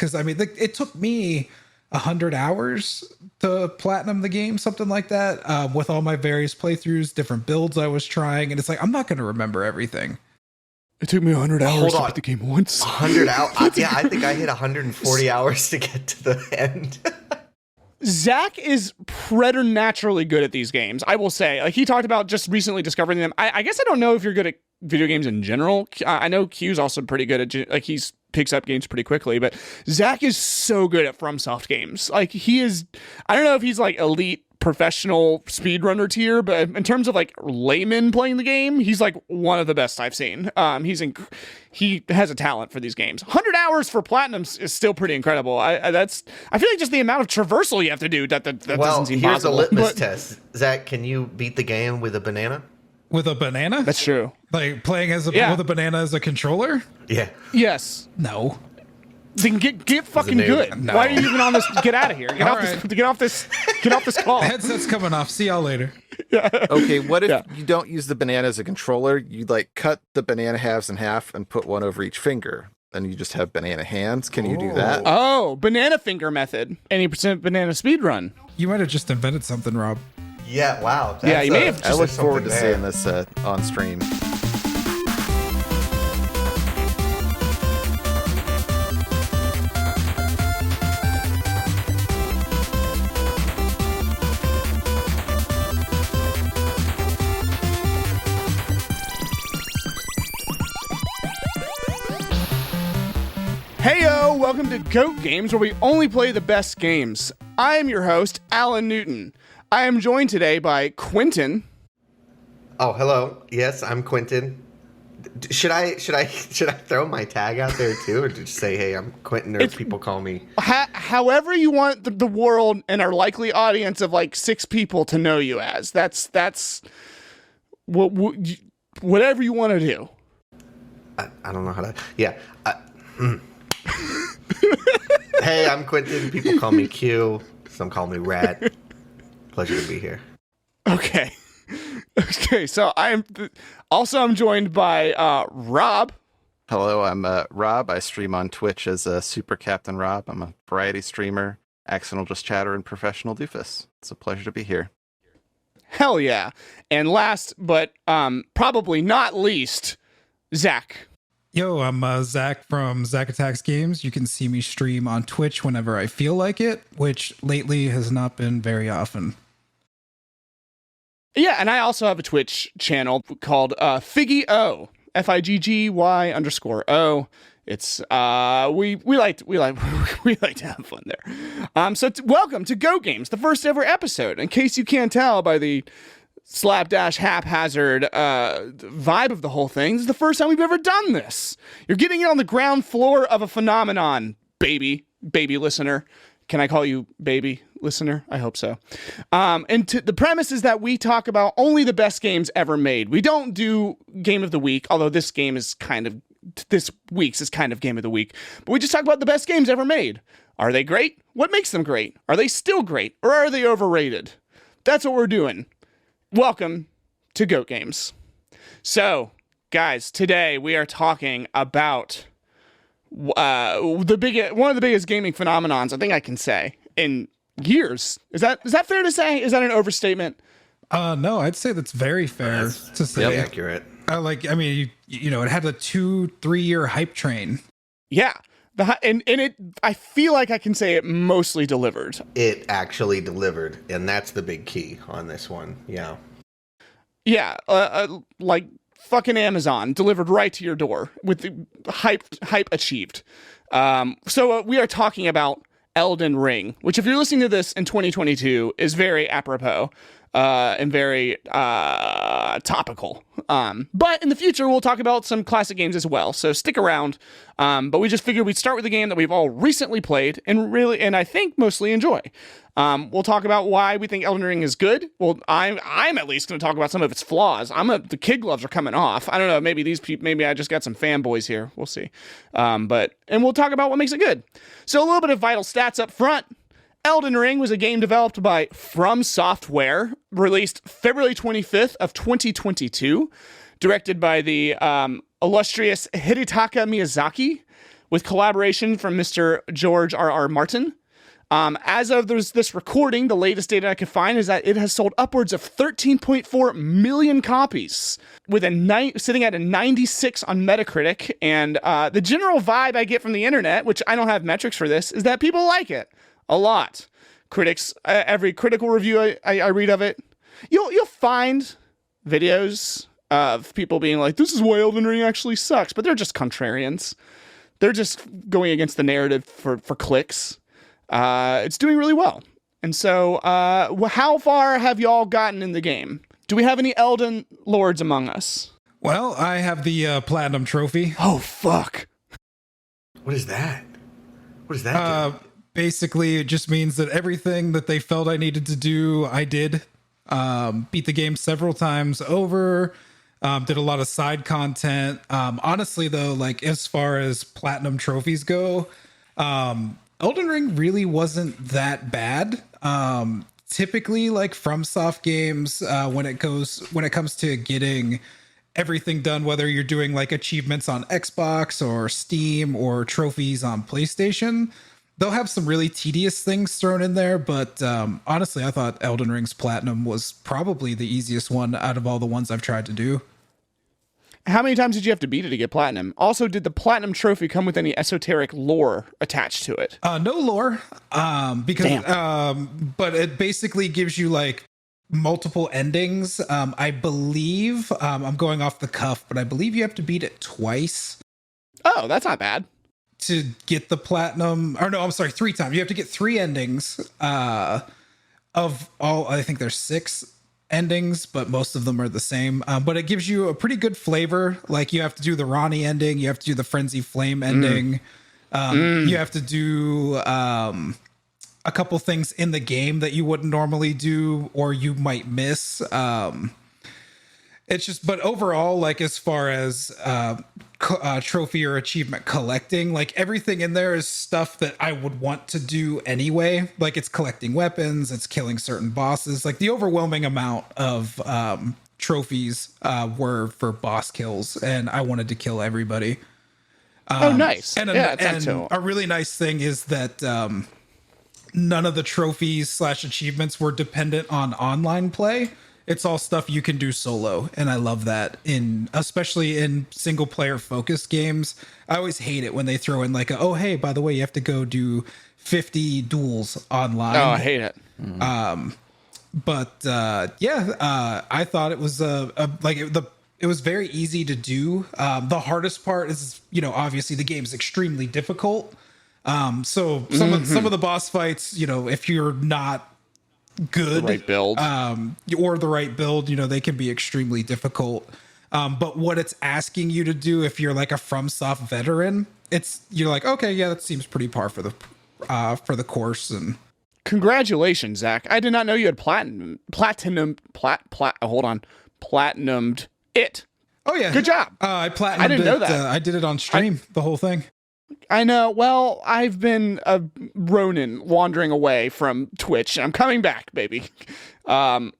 because I mean, it took me 100 hours to platinum the game, something like that, with all my various playthroughs, different builds I was trying, and it's like I'm not going to remember everything. It took me 100 hours to beat the game once. 100 hours? Yeah, I think I hit 140 hours to get to the end. Zach is preternaturally good at these games, I will say. Like, he talked about just recently discovering them. I guess I don't know if you're good at video games in general. I know Q's also pretty good at, like, he's picks up games pretty quickly, but Zach is so good at Fromsoft games. Like, he is, I don't know if he's like elite professional speedrunner tier, but in terms of like layman playing the game, he's like one of the best I've seen. He has a talent for these games. 100 hours for platinum is still pretty incredible. I feel like just the amount of traversal you have to do that doesn't seem here's possible. A litmus test. Zach, can you beat the game with a banana? With a banana? That's true. Like playing with a banana as a controller? Yeah. Yes. No. Then get fucking good. No. Why are you even on this? Get out of here. Get off this call. The headset's coming off. See y'all later. Yeah. Okay, what if you don't use the banana as a controller? You like cut the banana halves in half and put one over each finger. Then you just have banana hands. Can you do that? Oh, banana finger method. Any percent banana speed run. You might have just invented something, Rob. Yeah, wow. Yeah, you may have. I look forward to seeing this on stream. Heyo, welcome to G.O.A.T Games, where we only play the best games. I am your host, Alan Newton. I am joined today by Quentin. Oh, hello. Yes, I'm Quentin. Should I throw my tag out there too, or just say, hey, I'm Quentin, or people call me? However you want the world and our likely audience of like 6 people to know you as. That's whatever you want to do. I don't know how to. Yeah. Hey, I'm Quentin. People call me Q. Some call me Rat. Pleasure to be here. Okay. So I'm joined by Rob. Hello, I'm Rob. I stream on Twitch as Super Captain Rob. I'm a variety streamer, accidental just chatter, and professional doofus. It's a pleasure to be here. Hell yeah. And last but probably not least, Zach. Yo, I'm Zach from Zach Attacks Games. You can see me stream on Twitch whenever I feel like it, which lately has not been very often. Yeah, and I also have a Twitch channel called Figgy_O, FIGGY_O. It's we like to have fun there. Welcome to G.O.A.T Games, the first ever episode. In case you can't tell by the slapdash haphazard vibe of the whole thing, this is the first time we've ever done this. You're getting it on the ground floor of a phenomenon, baby listener. Can I call you baby listener? I hope so. The premise is that we talk about only the best games ever made. We don't do game of the week, although this week's is kind of game of the week. But we just talk about the best games ever made. Are they great? What makes them great? Are they still great? Or are they overrated? That's what we're doing. Welcome to G.O.A.T Games. So, guys, today we are talking about one of the biggest gaming phenomenons I think I can say in years. Is that fair to say? Is that an overstatement? No, I'd say that's very fair to say. Yep. Accurate. It had a 2-3 year hype train. Yeah. I feel like I can say it mostly delivered. It actually delivered, and that's the big key on this one. Yeah. Yeah, like fucking Amazon delivered right to your door with the hype achieved. So we are talking about Elden Ring, which if you're listening to this in 2022 is very apropos and very topical. But in the future, we'll talk about some classic games as well. So stick around. But we just figured we'd start with a game that we've all recently played and I think mostly enjoy. We'll talk about why we think Elden Ring is good. Well, I'm at least going to talk about some of its flaws. The kid gloves are coming off. I don't know. Maybe I just got some fanboys here. We'll see. And we'll talk about what makes it good. So a little bit of vital stats up front. Elden Ring was a game developed by Fromsoft, released February 25th of 2022, directed by the illustrious Hidetaka Miyazaki, with collaboration from Mr. George R.R. Martin. As of this recording, the latest data I could find is that it has sold upwards of 13.4 million copies, with sitting at a 96 on Metacritic. And the general vibe I get from the internet, which I don't have metrics for this, is that people like it a lot. Critics, every critical review I read of it, you'll find videos of people being like, "This is why Elden Ring actually sucks," but they're just contrarians. They're just going against the narrative for clicks. It's doing really well. And so, how far have y'all gotten in the game? Do we have any Elden Lords among us? Well, I have the Platinum Trophy. Oh, fuck. What is that? What does that do? Basically, it just means that everything that they felt I needed to do, I did. Beat the game several times over. Did a lot of side content. Honestly, though, like as far as Platinum trophies go, Elden Ring really wasn't that bad. Typically, like FromSoft games, when it comes to getting everything done, whether you're doing like achievements on Xbox or Steam or trophies on PlayStation, they'll have some really tedious things thrown in there. But honestly, I thought Elden Ring's Platinum was probably the easiest one out of all the ones I've tried to do. How many times did you have to beat it to get Platinum? Also, did the Platinum trophy come with any esoteric lore attached to it? No lore, because but it basically gives you like multiple endings. I believe I'm going off the cuff, but I believe you have to beat it twice. Oh, that's not bad. To get the Platinum, or no, I'm sorry, 3 times. You have to get 3 endings of all. I think there's 6 endings, but most of them are the same. But it gives you a pretty good flavor. Like you have to do the Ronnie ending, you have to do the Frenzy Flame ending. You have to do a couple things in the game that you wouldn't normally do or you might miss. It's just, but overall, like as far as trophy or achievement collecting, like everything in there is stuff that I would want to do anyway. Like it's collecting weapons, it's killing certain bosses. Like the overwhelming amount of trophies were for boss kills, and I wanted to kill everybody. Oh, nice. And a really nice thing is that none of the trophies / achievements were dependent on online play. It's all stuff you can do solo, and I love that. Especially in single player focused games, I always hate it when they throw in like, "Oh, hey, by the way, you have to go do 50 duels online." Oh, I hate it. I thought it was it was very easy to do. The hardest part is, obviously the game's extremely difficult. So some of the boss fights, if you're not good, the right build, or the right build, they can be extremely difficult. But what it's asking you to do, if you're like a FromSoft veteran, you're like, okay, yeah, that seems pretty par for the course. And congratulations, Zach! I did not know you had platinumed it. Oh yeah, good job. I platinumed. I didn't know that. I did it on stream, the whole thing. I know. Well, I've been a Ronin wandering away from Twitch, and I'm coming back, baby. Doesn't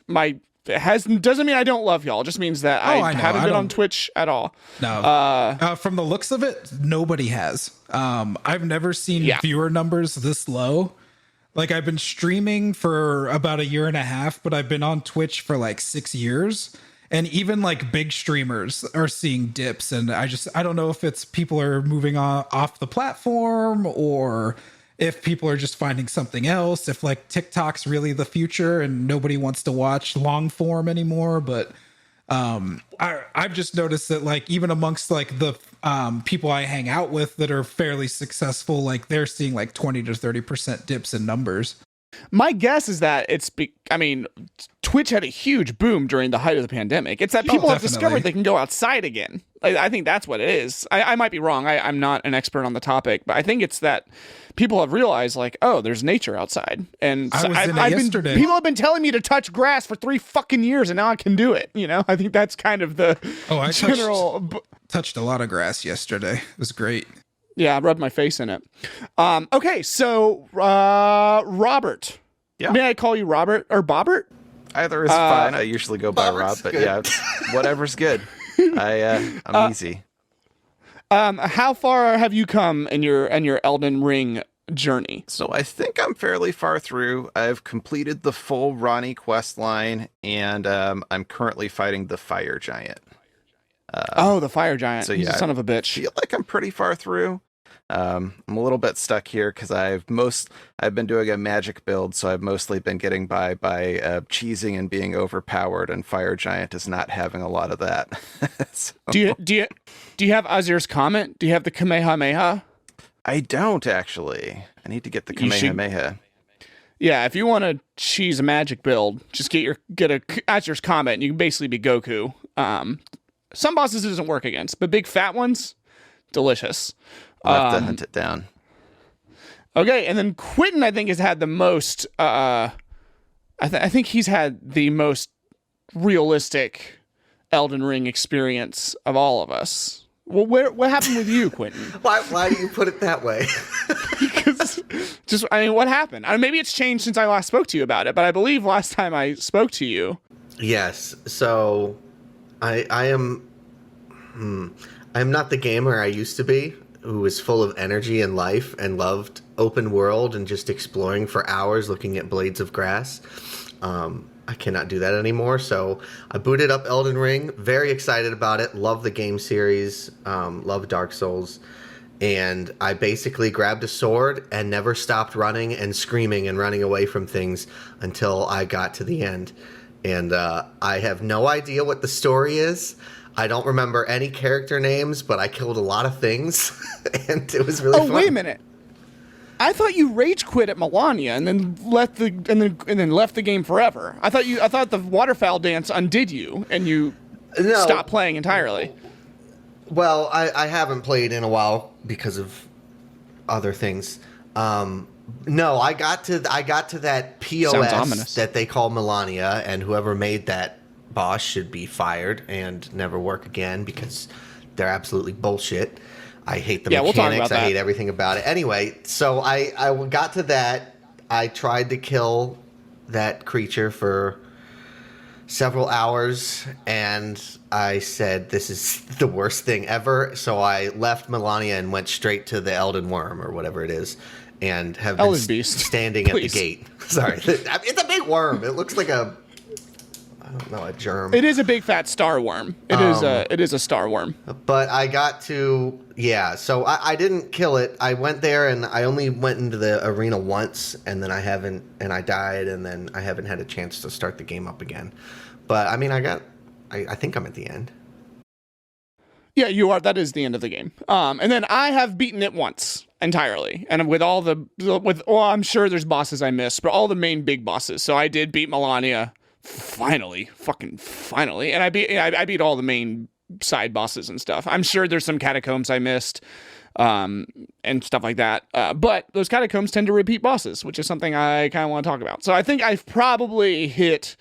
mean I don't love y'all. It just means that I haven't been on Twitch at all. No. From the looks of it, nobody has. I've never seen viewer numbers this low. Like I've been streaming for about 1.5 years, but I've been on Twitch for like 6 years. And even like big streamers are seeing dips. And I don't know if it's people are moving off the platform or if people are just finding something else, if like TikTok's really the future and nobody wants to watch long form anymore. But I've just noticed that like even amongst like the people I hang out with that are fairly successful, like they're seeing like 20 to 30% dips in numbers. My guess is that Twitch had a huge boom during the height of the pandemic. It's that people have discovered they can go outside again. I think that's what it is. I might be wrong. I'm not an expert on the topic, but I think it's that people have realized like, oh, there's nature outside. And so yesterday. People have been telling me to touch grass for 3 fucking years, and now I can do it. I think that's kind of the general. Touched a lot of grass yesterday. It was great. Yeah, I rubbed my face in it. Okay, so Robert. Yeah. May I call you Robert or Bobbert? Either is fine. I usually go by Robert's Rob, but good. yeah, whatever's good. I'm easy. How far have you come in your Elden Ring journey? So I think I'm fairly far through. I've completed the full Ronnie quest line, and I'm currently fighting the fire giant. The fire giant. So He's yeah, a son of a bitch. I feel like I'm pretty far through. I'm a little bit stuck here because I've been doing a magic build, so I've mostly been getting by cheesing and being overpowered, and Fire Giant is not having a lot of that. So, Do you have Azir's Comet? Do you have the Kamehameha? I don't actually. I need to get the You should- Kamehameha. Yeah, if you want to cheese a magic build, just get a Azir's Comet, and you can basically be Goku. Some bosses it doesn't work against, but big fat ones, delicious. I'll have to hunt it down. Okay, and then Quentin, I think, has had the most. I think he's had the most realistic Elden Ring experience of all of us. Well, what happened with you, Quentin? Why do you put it that way? Because what happened? Maybe it's changed since I last spoke to you about it, but I believe last time I spoke to you. Yes. So, I'm not the gamer I used to be, who was full of energy and life and loved open world and just exploring for hours looking at blades of grass. I cannot do that anymore. So I booted up Elden Ring, very excited about it, love the game series, love Dark Souls. And I basically grabbed a sword and never stopped running and screaming and running away from things until I got to the end. And I have no idea what the story is. I don't remember any character names, but I killed a lot of things, and it was really fun. Oh, wait a minute! I thought you rage quit at Melania and then left the game forever. I thought the waterfowl dance undid you and you stopped playing entirely. Well, I haven't played in a while because of other things. No, I got to that POS that they call Melania, and whoever made that boss should be fired and never work again because they're absolutely bullshit. I hate the We'll talk mechanics. about I hate that. everything about it. Anyway, so I got to that. I tried to kill that creature for several hours, and I said, this is the worst thing ever. So I left Melania and went straight to the Elden Worm, or whatever it is, and have been Beast. standing at the Please. gate. Sorry. It's a big worm. It looks like a germ. It is a big fat star worm. It is a star worm. But I got to, so I didn't kill it. I went there and I only went into the arena once, and then I died, and then I haven't had a chance to start the game up again. But I mean, I think I'm at the end. Yeah, you are. That is the end of the game. And then I have beaten it once entirely, and with I'm sure there's bosses I missed, but all the main big bosses. So I did beat Melania. Fucking finally, and I beat all the main side bosses and stuff. I'm sure there's some catacombs I missed, and stuff like that. But those catacombs tend to repeat bosses, which is something I kind of want to talk about. So I think I've probably hit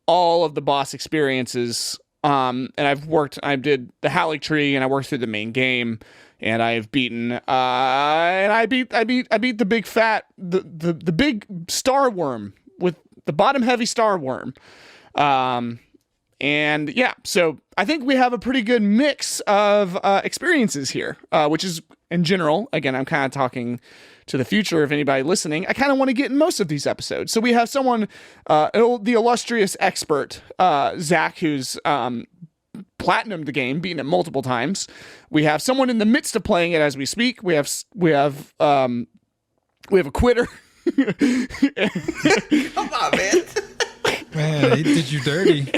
all of the boss experiences. And I did the Halleck Tree, and I worked through the main game, and I've beaten, and I beat the big fat, the big star worm with the bottom heavy star worm. And yeah, so I think we have a pretty good mix of experiences here, which is in general, again, I'm kind of talking to the future of anybody listening. I kind of want to get in most of these episodes. So we have someone, the illustrious expert, Zach, who's platinumed the game, beaten it multiple times. We have someone in the midst of playing it as we speak. We have a quitter. Come on, man. Man, he did you dirty.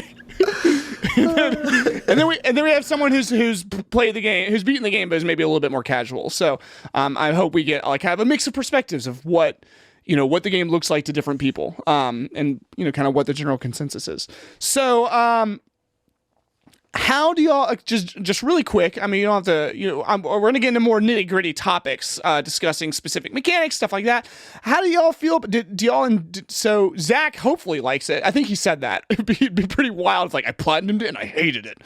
and then we have someone who's played the game, who's beaten the game, but is maybe a little bit more casual. So I hope we get have a mix of perspectives of what the game looks like to different people, and kind of what the general consensus is. So how do y'all just really quick? I mean, you don't have to. We're gonna get into more nitty gritty topics, discussing specific mechanics, stuff like that. How do y'all feel? So Zach hopefully likes it. I think he said that. It'd be pretty wild. It's like I platinumed it and I hated it.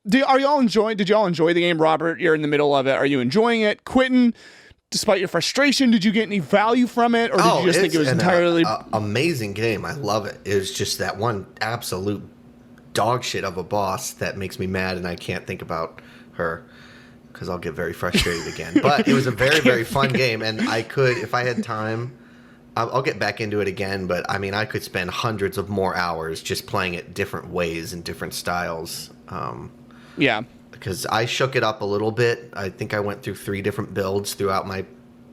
Did y'all enjoy the game? Robert, you're in the middle of it. Are you enjoying it? Quentin, despite your frustration, did you get any value from it, or did you just think it was entirely amazing game? I love it. It was just that one absolute dog shit of a boss that makes me mad, and I can't think about her. because I'll get very frustrated again. But it was a very, very fun game, and I could, if I had time, I'll get back into it again. But I mean, I could spend hundreds of more hours just playing it different ways and different styles. Yeah. Because I shook it up a little bit. I think I went through 3 different builds throughout my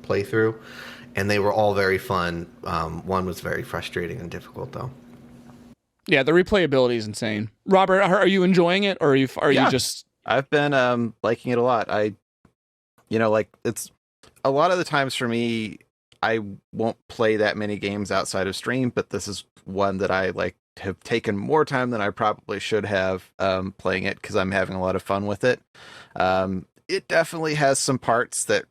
playthrough, and they were all very fun. One was very frustrating and difficult, though. Yeah, the replayability is insane. Robert, are you enjoying it, or are you just? I've been liking it a lot. It's a lot of the times for me, I won't play that many games outside of stream, but this is one that I have taken more time than I probably should have playing it because I'm having a lot of fun with it. It definitely has some parts that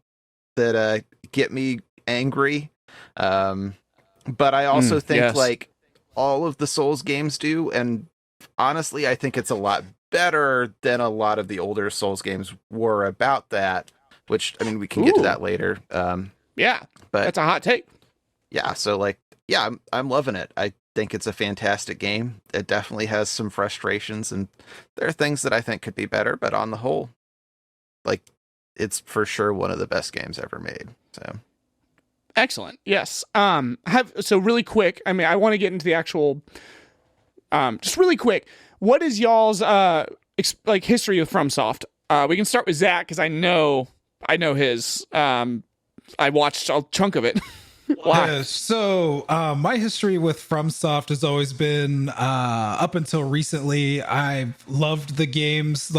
get me angry, but I also think all of the Souls games do, and honestly, I think it's a lot better than a lot of the older Souls games were about that. Which, I mean, we can get to that later. Yeah, but that's a hot take. Yeah, so I'm loving it. I think it's a fantastic game. It definitely has some frustrations, and there are things that I think could be better, but on the whole, it's for sure one of the best games ever made. So excellent. Yes. So really quick, I mean, I want to get into the actual just really quick. What is y'all's history with FromSoft? We can start with Zach because I know his. I watched a chunk of it. Yeah, so my history with FromSoft has always been up until recently. I've loved the games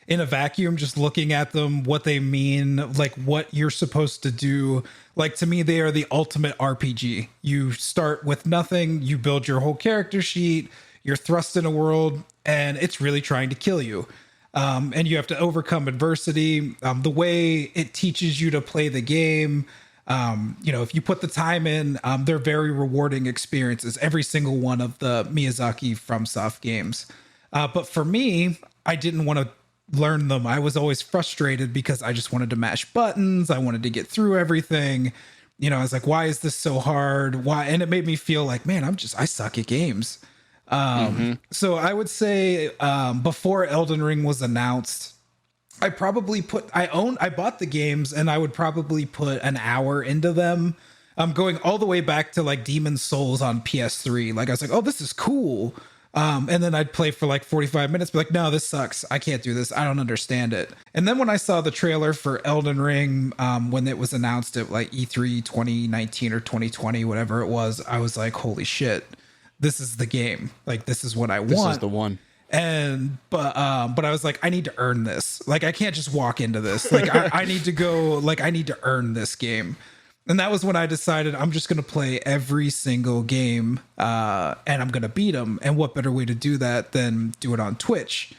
in a vacuum, just looking at them, what they mean, what you're supposed to do. To me, they are the ultimate RPG. You start with nothing, you build your whole character sheet, you're thrust in a world, and it's really trying to kill you. And you have to overcome adversity. The way it teaches you to play the game, if you put the time in, they're very rewarding experiences, every single one of the Miyazaki FromSoft games. But for me, I didn't want to learn them. I was always frustrated because I just wanted to mash buttons. I wanted to get through everything. I was like, why is this so hard? Why? And it made me feel like, man, I suck at games. So I would say, before Elden Ring was announced, I bought the games and I would probably put an hour into them. Going all the way back to Demon Souls on PS3. I was like, oh, this is cool. And then I'd play for 45 minutes, be like, no, this sucks. I can't do this. I don't understand it. And then when I saw the trailer for Elden Ring, when it was announced at E3 2019 or 2020, whatever it was, I was like, holy shit, this is the game. This is what I want. This is the one. And but I was like, I need to earn this. I can't just walk into this. I need to go. I need to earn this game. And that was when I decided I'm just going to play every single game, and I'm going to beat them. And what better way to do that than do it on Twitch?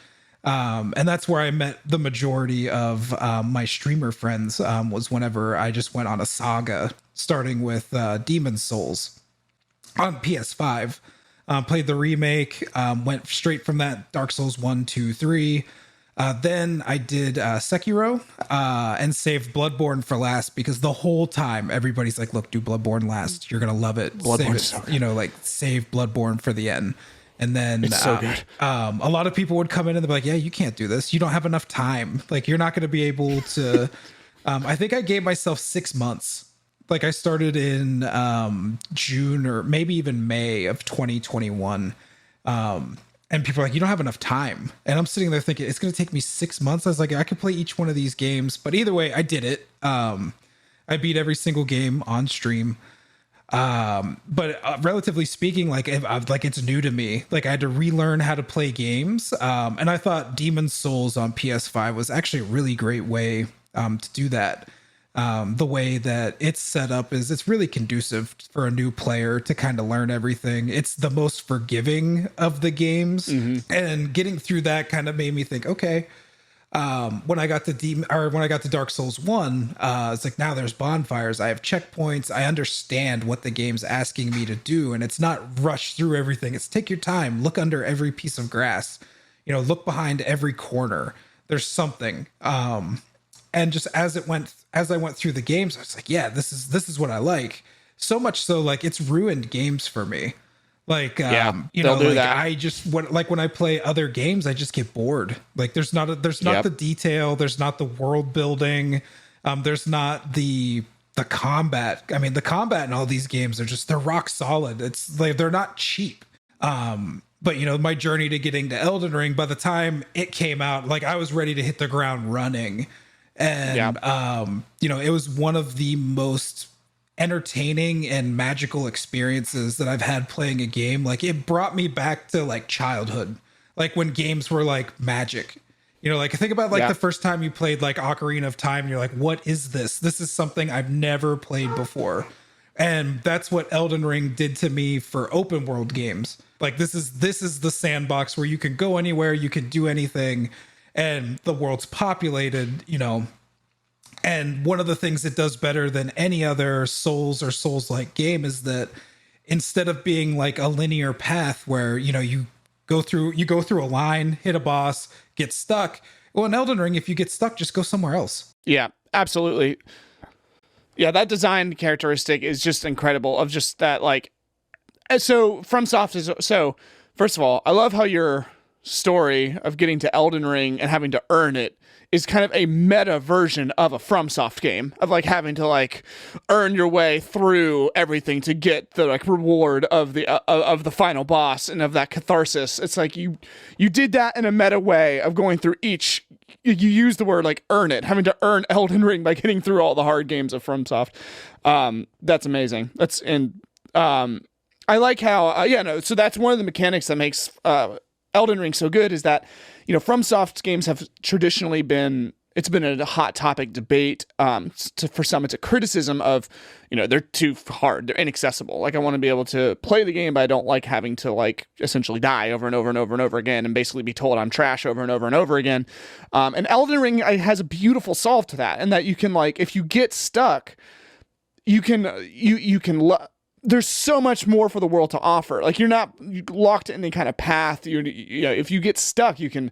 And that's where I met the majority of my streamer friends, was whenever I just went on a saga, starting with Demon Souls on PS5. Played the remake, went straight from that, Dark Souls 1, 2, 3. Then I did Sekiro, and saved Bloodborne for last because the whole time everybody's like, look, do Bloodborne last. You're going to love it. Save Bloodborne for the end. And then it's so good. A lot of people would come in and they'd be like, yeah, you can't do this. You don't have enough time. You're not going to be able to. I think I gave myself 6 months. I started in June or maybe even May of 2021. And people are like, you don't have enough time. And I'm sitting there thinking, it's going to take me 6 months. I was like, I could play each one of these games. But either way, I did it. I beat every single game on stream. But relatively speaking, it's new to me. I had to relearn how to play games. And I thought Demon Souls on PS5 was actually a really great way to do that. The way that it's set up is it's really conducive for a new player to kind of learn everything. It's the most forgiving of the games, and getting through that kind of made me think, okay, when I got to Dark Souls 1, it's like, now there's bonfires, I have checkpoints, I understand what the game's asking me to do, and it's not rush through everything. It's take your time, look under every piece of grass, look behind every corner. There's something. And just as I went through the games, I was like, yeah, this is what I like. So much so, it's ruined games for me. Like, Yeah, you they'll know, do like that. I just when I play other games, I just get bored. Like there's not Yep. the detail, there's not the world building, there's not the combat. I mean, the combat in all these games are just they're rock solid. It's like they're not cheap. But you know, my journey to getting to Elden Ring, by the time it came out, like I was ready to hit the ground running. And you know, it was one of the most entertaining and magical experiences that I've had playing a game. Like it brought me back to like childhood, like when games were like magic. You know, like think about like the first time you played like Ocarina of Time and you're like, what is this? This is something I've never played before. And that's what Elden Ring did to me for open world games. Like this is the sandbox where you can go anywhere, you can do anything, and the world's populated, you know. And one of the things it does better than any other Souls or Souls-like game is that instead of being like a linear path where, you know, you go through a line, hit a boss, get stuck. Well, in Elden Ring, if you get stuck, just go somewhere else. Yeah, absolutely. Yeah, that design characteristic is just incredible of just that, like, so FromSoft is, so first of all, I love how your story of getting to Elden Ring and having to earn it is kind of a meta version of a FromSoft game of like having to like earn your way through everything to get the like reward of the final boss and of that catharsis. It's like you did that in a meta way of going through each. You use the word like earn it, having to earn Elden Ring by getting through all the hard games of FromSoft. That's amazing. I like how so that's one of the mechanics that makes Elden Ring so good is that, you know, FromSoft games have traditionally been a hot topic debate. For some, it's a criticism of, you know, they're too hard, they're inaccessible. Like I want to be able to play the game, but I don't like having to like essentially die over and over and over and over again and basically be told I'm trash over and over and over again. And Elden Ring has a beautiful solve to that, and that you can like if you get stuck, you can there's so much more for the world to offer. Like you're not locked in any kind of path. You know, if you get stuck, you can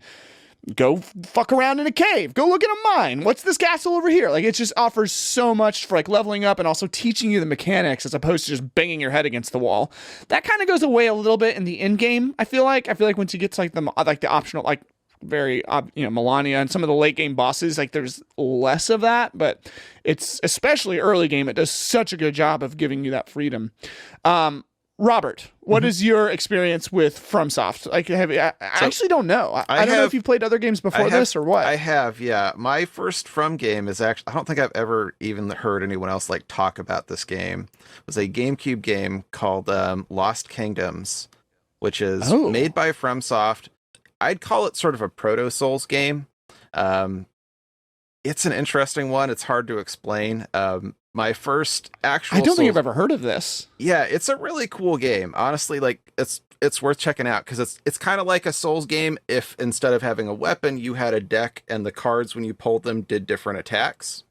go fuck around in a cave, go look at a mine. What's this castle over here? Like it just offers so much for like leveling up and also teaching you the mechanics as opposed to just banging your head against the wall. That kind of goes away a little bit in the end game. I feel like once you get to like the optional, like very you know, Melania and some of the late game bosses, like there's less of that, but it's especially early game, it does such a good job of giving you that freedom. Robert, what is your experience with FromSoft? Like, I actually don't know. I don't know if you've played other games before this or what. I have, yeah. My first From game is actually, I don't think I've ever even heard anyone else like talk about this game. It was a GameCube game called Lost Kingdoms, which is made by FromSoft. I'd call it sort of a proto-Souls game. It's an interesting one. It's hard to explain. My first actual I don't think Souls... I've ever heard of this. Yeah, it's a really cool game. Honestly, like it's worth checking out because it's kind of like a Souls game if instead of having a weapon, you had a deck and the cards when you pulled them did different attacks.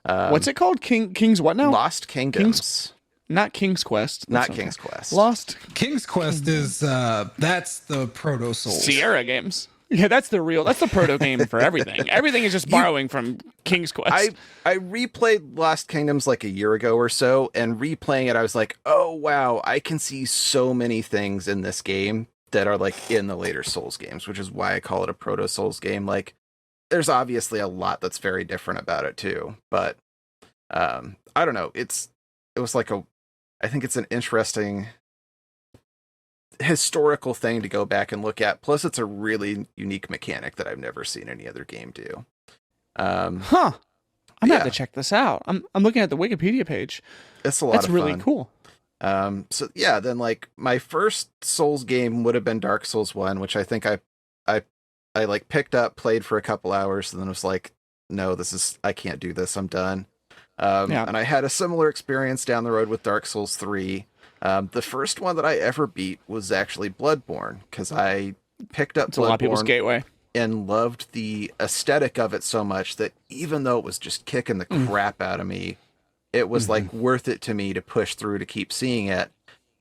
What's it called? King's what now? Lost Kingdoms. Not King's Quest. Not King's Quest. Lost. King's Quest is that's the proto Souls. Sierra games. Yeah, that's the proto game for everything. Everything is just borrowing from King's Quest. I replayed Lost Kingdoms like a year ago or so, and replaying it, I was like, oh wow, I can see so many things in this game that are like in the later Souls games, which is why I call it a proto Souls game. Like, there's obviously a lot that's very different about it too, but I don't know. It was like I think it's an interesting historical thing to go back and look at. Plus, it's a really unique mechanic that I've never seen any other game do. I'm gonna have to check this out. I'm looking at the Wikipedia page. It's a lot of fun. That's really cool. So yeah, then like my first Souls game would have been Dark Souls 1, which I think I like picked up, played for a couple hours, and then was like, no, I can't do this. I'm done. And I had a similar experience down the road with Dark Souls 3. The first one that I ever beat was actually Bloodborne, because I picked up It's a lot of people's Bloodborne gateway. and loved the aesthetic of it so much that even though it was just kicking the crap out of me, it was like worth it to me to push through to keep seeing it.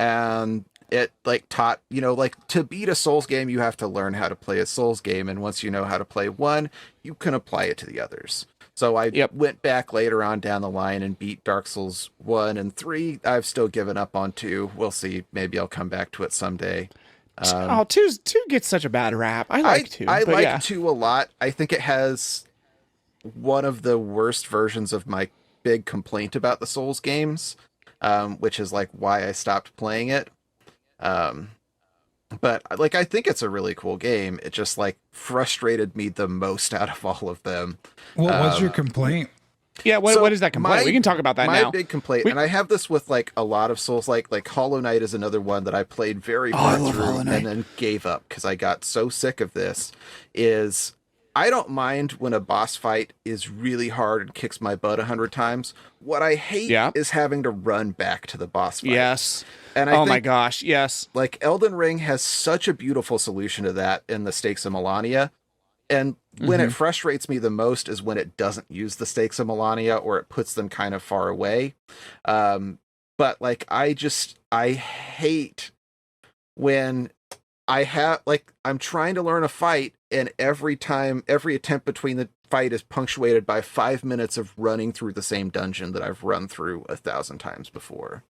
And it like taught, you know, like to beat a Souls game, you have to learn how to play a Souls game. And once you know how to play one, you can apply it to the others. So I went back later on down the line and beat Dark Souls 1 and 3. I've still given up on 2. We'll see. Maybe I'll come back to it someday. 2 gets such a bad rap. I like 2. I like 2 a lot. I think it has one of the worst versions of my big complaint about the Souls games, which is like why I stopped playing it. But like, I think it's a really cool game. It just like frustrated me the most out of all of them. What was your complaint? Yeah, what is that complaint? We can talk about that now. My big complaint, and I have this with like a lot of Souls, like Hollow Knight is another one that I played very far through and then gave up because I got so sick of this, is I don't mind when a boss fight is really hard and kicks my butt 100 times. What I hate is having to run back to the boss fight. Yes. And I think, my gosh, yes. Like Elden Ring has such a beautiful solution to that in the Stakes of Melania. And when it frustrates me the most is when it doesn't use the Stakes of Melania or it puts them kind of far away. But like, I hate when I'm trying to learn a fight and every attempt between the fight is punctuated by 5 minutes of running through the same dungeon that I've run through 1,000 times before.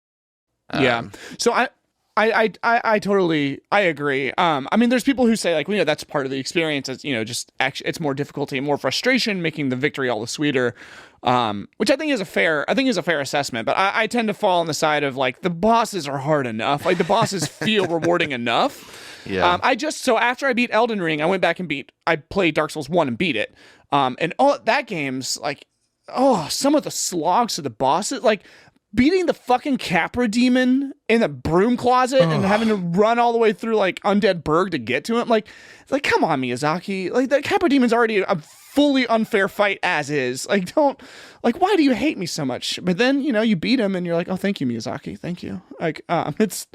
So I totally agree. I mean, there's people who say like, that's part of the experience. It's, just actually it's more difficulty and more frustration, making the victory all the sweeter. Which I think is a fair assessment. But I tend to fall on the side of like the bosses are hard enough. Like the bosses feel rewarding enough. Yeah. So after I beat Elden Ring, I went back and I played Dark Souls 1 and beat it. And all that game's like, some of the slogs to the bosses, like beating the fucking Capra demon in the broom closet and having to run all the way through like Undead Burg to get to him. Like, come on, Miyazaki. Like the Capra demon's already a fully unfair fight as is. Like, why do you hate me so much? But then, you beat him and you're like, oh, thank you, Miyazaki. Thank you. Like, it's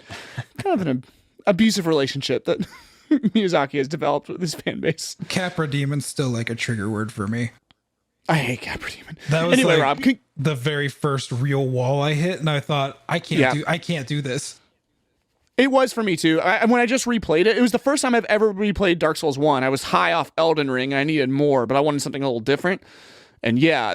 kind of an abusive relationship that Miyazaki has developed with his fan base. Capra demon's still like a trigger word for me. I hate Capra Demon. That was anyway, like Rob, the very first real wall I hit, and I thought I can't do this. It was for me too. When I just replayed it, it was the first time I've ever replayed Dark Souls 1. I was high off Elden Ring and I needed more, but I wanted something a little different. And yeah,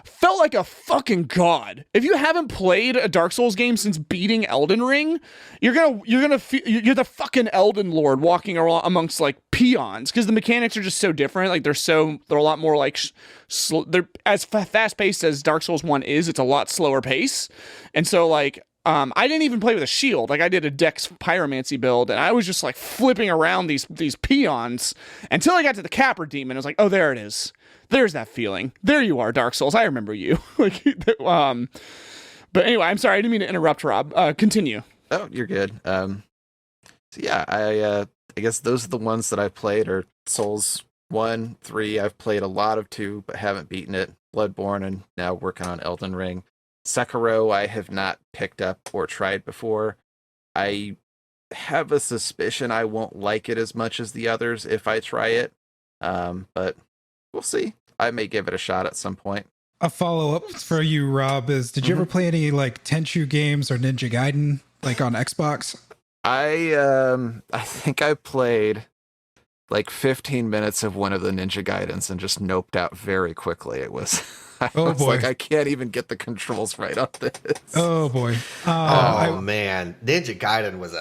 felt like a fucking god. If you haven't played a Dark Souls game since beating Elden Ring, you're the fucking Elden Lord walking around amongst like peons, because the mechanics are just so different. Like they're a lot more like they're as fast paced as Dark Souls 1 is. It's a lot slower pace, and so like. I didn't even play with a shield. Like I did a Dex Pyromancy build, and I was just like flipping around these peons until I got to the Capra Demon. I was like, oh, there it is. There's that feeling. There you are, Dark Souls. I remember you. But anyway, I'm sorry. I didn't mean to interrupt, Rob. Continue. Oh, you're good. So yeah, I guess those are the ones that I played are Souls 1, 3. I've played a lot of 2, but haven't beaten it. Bloodborne, and now working on Elden Ring. Sekiro, I have not picked up or tried before. I have a suspicion I won't like it as much as the others if I try it. But we'll see. I may give it a shot at some point. A follow-up for you, Rob, is did you ever play any like Tenchu games or Ninja Gaiden like on Xbox? I think I played like 15 minutes of one of the Ninja Gaidens and just noped out very quickly. It was I was boy. like, I can't even get the controls right on this. Oh boy. Man, Ninja Gaiden was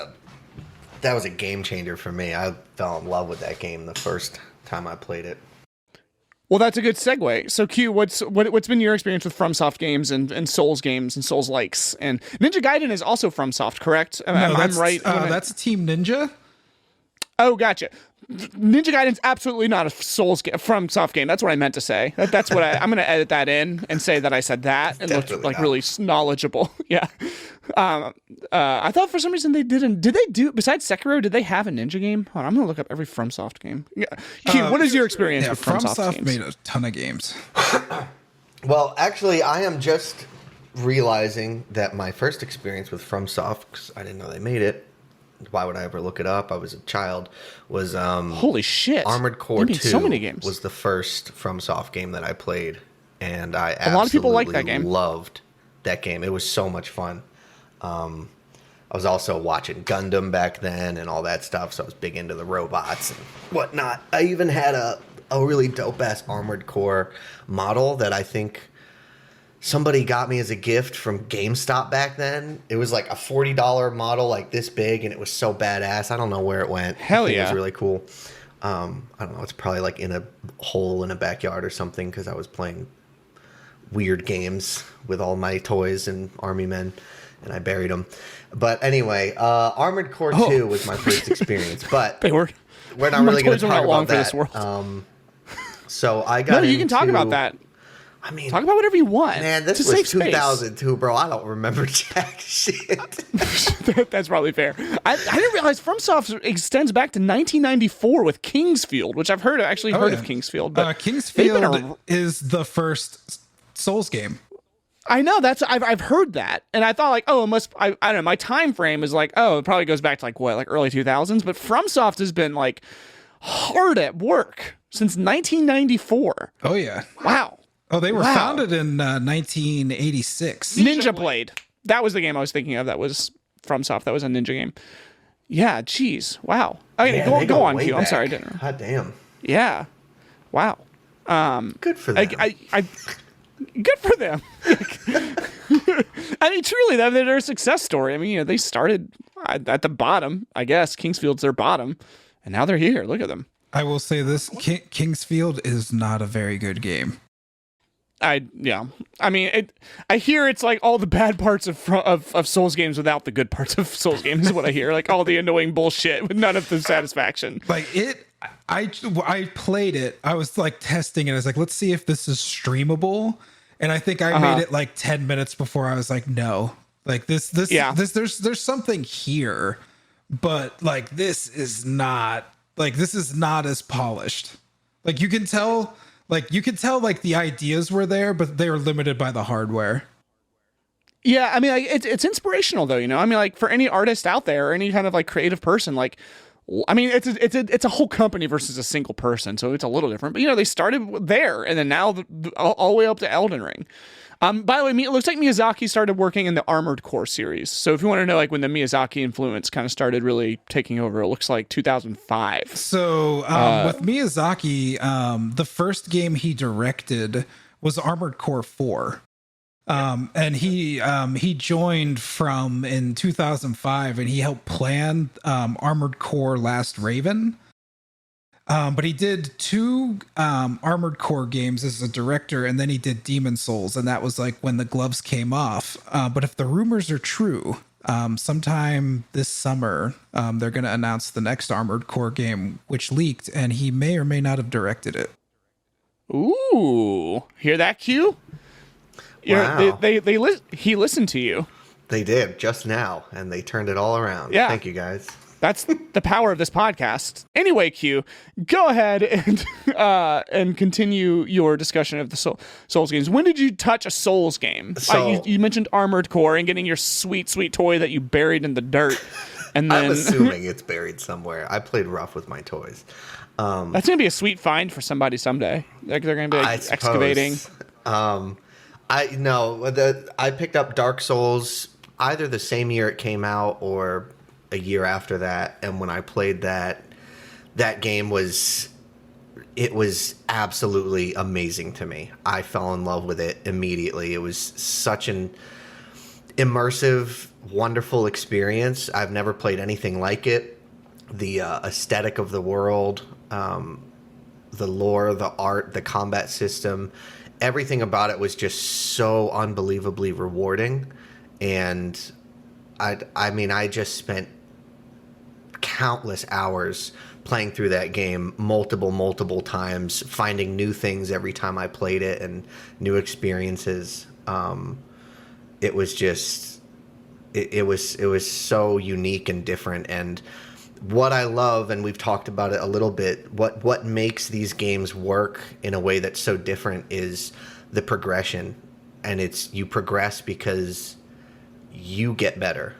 a game changer for me. I fell in love with that game the first time I played it. Well, that's a good segue. So, Q, what's been your experience with FromSoft games and Souls games and Souls likes? And Ninja Gaiden is also FromSoft, correct? I'm right. That's Team Ninja. Oh, gotcha. Ninja Gaiden's absolutely not a FromSoft game. That's what I meant to say. That's what I'm going to edit that in and say that I said that and looked like really knowledgeable. Yeah. I thought for some reason they didn't. Did they do, besides Sekiro, did they have a Ninja game? Hold on, I'm going to look up every FromSoft game. Yeah. Q, what is your experience with FromSoft games? Made a ton of games. Well, actually, I am just realizing that my first experience with FromSoft, because I didn't know they made it, why would I ever look it up? I was a child. Was holy shit! Armored Core 2 so many games. Was the first FromSoft game that I played, and I a lot of people like that game. Loved that game. It was so much fun. I was also watching Gundam back then and all that stuff, so I was big into the robots and whatnot. I even had a a really dope ass Armored Core model that I think somebody got me as a gift from GameStop back then. It was like a $40 model, like this big, and it was so badass. I don't know where it went. Hell I think yeah. It was really cool. I don't know. It's probably like in a hole in a backyard or something because I was playing weird games with all my toys and army men, and I buried them. But anyway, Armored Core 2 was my first experience, but They were. we're not really going to toys are talk not long about for that. this world. So I got No, you can talk about that. I mean, Talk about whatever you want. man, this It's a was safe space. 2002, bro. I don't remember jack shit. That's probably fair. I didn't realize FromSoft extends back to 1994 with Kingsfield, which I've heard of Kingsfield. But they've been Kingsfield is the first Souls game. I know I've heard that, and I thought like, oh, it must. I don't know. My time frame is like, oh, it probably goes back to like what, like early 2000s. But FromSoft has been like hard at work since 1994. Oh yeah. Wow. Oh, they were founded in 1986. Ninja Blade. That was the game I was thinking of. That was FromSoft. That was a ninja game. Yeah. Jeez. Wow. Okay, Yeah, they go on, way Q. I'm back. sorry, I didn't. God damn. Yeah. Wow. Good for them. I good for them. I mean, truly, they're a success story. I mean, you know, they started at the bottom. I guess Kingsfield's their bottom, and now they're here. Look at them. I will say this: Kingsfield is not a very good game. I mean, I hear it's like all the bad parts of Souls games without the good parts of Souls games is what I hear. Like all the annoying bullshit with none of the satisfaction. Like I played it. I was like testing it. I was like, let's see if this is streamable. And I think I made it like 10 minutes before I was like, no, like this, there's something here, but like, this is not as polished. Like you can tell like the ideas were there, but they were limited by the hardware. Yeah, I mean, like, it's inspirational though, you know. I mean, like for any artist out there, or any kind of like creative person, like, I mean, it's a whole company versus a single person, so it's a little different. But you know, they started there, and then now all the way up to Elden Ring. By the way, it looks like Miyazaki started working in the Armored Core series. So if you want to know, like when the Miyazaki influence kind of started really taking over, it looks like 2005. So with Miyazaki, the first game he directed was Armored Core 4. And he joined from in 2005, and he helped plan Armored Core Last Raven. But he did 2 Armored Core games as a director, and then he did Demon Souls, and that was like when the gloves came off. But if the rumors are true, sometime this summer, they're going to announce the next Armored Core game, which leaked, and he may or may not have directed it. Ooh, hear that, Q? Wow. He listened to you. They did just now, and they turned it all around. Yeah. Thank you, guys. That's the power of this podcast. Anyway, Q, go ahead and continue your discussion of the Souls games. When did you touch a Souls game? So, you mentioned Armored Core and getting your sweet, sweet toy that you buried in the dirt. And then I'm assuming it's buried somewhere. I played rough with my toys. That's gonna be a sweet find for somebody someday. Like they're gonna be like, excavating. I picked up Dark Souls either the same year it came out or a year after that, and when I played that game was absolutely amazing to me. I fell in love with it immediately. It was such an immersive, wonderful experience. I've never played anything like it. The aesthetic of the world, the lore, the art, the combat system, everything about it was just so unbelievably rewarding. And I just spent countless hours playing through that game multiple times, finding new things every time I played it and new experiences. It was just, it was so unique and different. And what I love, and we've talked about it a little bit, what makes these games work in a way that's so different is the progression. And you progress because you get better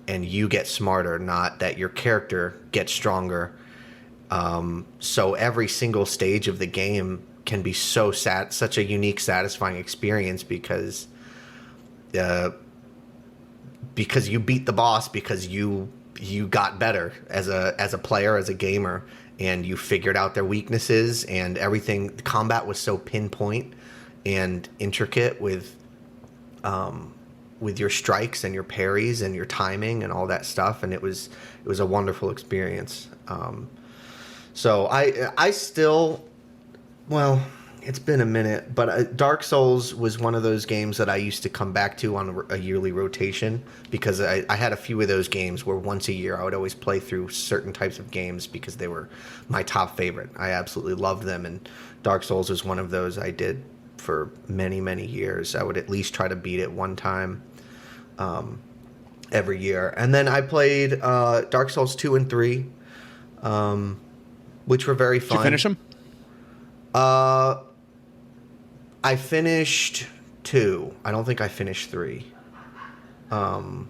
and you get smarter, not that your character gets stronger. So every single stage of the game can be such a unique, satisfying experience because you beat the boss, because you got better as a player, as a gamer, and you figured out their weaknesses and everything. The combat was so pinpoint and intricate with your strikes and your parries and your timing and all that stuff, and it was a wonderful experience. So I still, well, it's been a minute, but Dark Souls was one of those games that I used to come back to on a yearly rotation, because I had a few of those games where once a year I would always play through certain types of games because they were my top favorite. I absolutely loved them, and Dark Souls was one of those I did for many, many years. I would at least try to beat it one time every year. And then I played Dark Souls 2 and 3, which were very fun. Did you finish them? I finished 2. I don't think I finished 3. But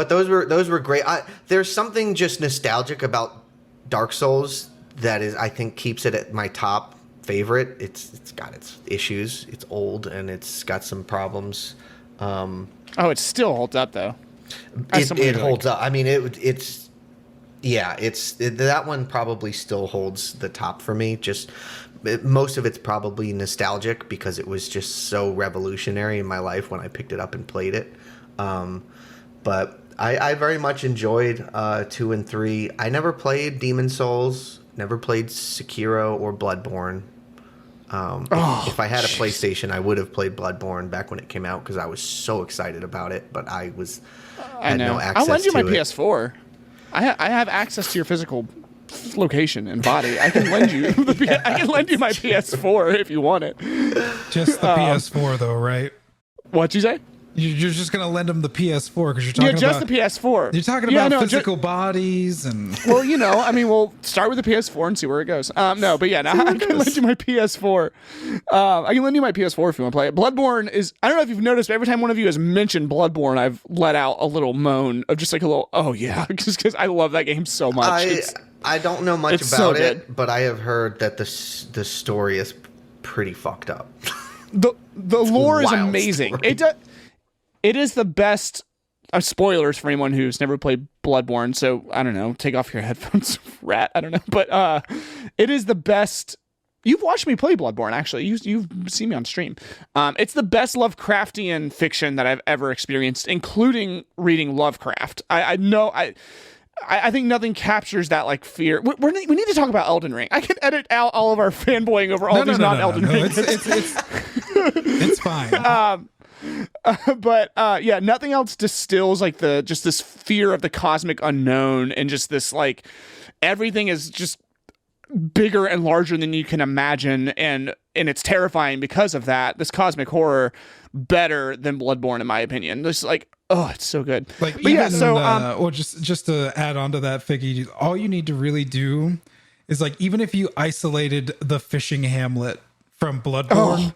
those were great. There's something just nostalgic about Dark Souls that is, I think, keeps it at my top favorite. It's got its issues. It's old and it's got some problems. It still holds up though. It holds up. I mean, that one probably still holds the top for me. Most of it's probably nostalgic because it was just so revolutionary in my life when I picked it up and played it. But I very much enjoyed 2 and 3. I never played Demon Souls, never played Sekiro or Bloodborne. If I had a PlayStation, I would have played Bloodborne back when it came out because I was so excited about it, but I had no access to it. I'll lend you my PS4. I have access to your physical location and body. I can lend you I can lend you my PS4 if you want it. Just the PS4 though, right? What'd you say? You're just gonna lend them the PS4 because you're talking about just the PS4. You're talking about physical bodies and. Well, I mean, we'll start with the PS4 and see where it goes. I can lend you my PS4. I can lend you my PS4 if you want to play it. Bloodborne is. I don't know if you've noticed, but every time one of you has mentioned Bloodborne, I've let out a little moan of just like a little, oh yeah, just because I love that game so much. I don't know much about it, but I have heard that the story is pretty fucked up. The lore is amazing. Story. It is the best. Spoilers for anyone who's never played Bloodborne, so I don't know. Take off your headphones, rat. I don't know, but it is the best. You've watched me play Bloodborne, actually. You've seen me on stream. It's the best Lovecraftian fiction that I've ever experienced, including reading Lovecraft. I think nothing captures that like fear. We need to talk about Elden Ring. I can edit out all of our fanboying over all these Elden Ring. It's fine. But nothing else distills like just this fear of the cosmic unknown, and just this like everything is just bigger and larger than you can imagine, and it's terrifying because of that. This cosmic horror better than Bloodborne in my opinion. This like, oh, it's so good. Like, but even, or just to add on to that, Figgy, all you need to really do is like, even if you isolated the fishing hamlet from Bloodborne,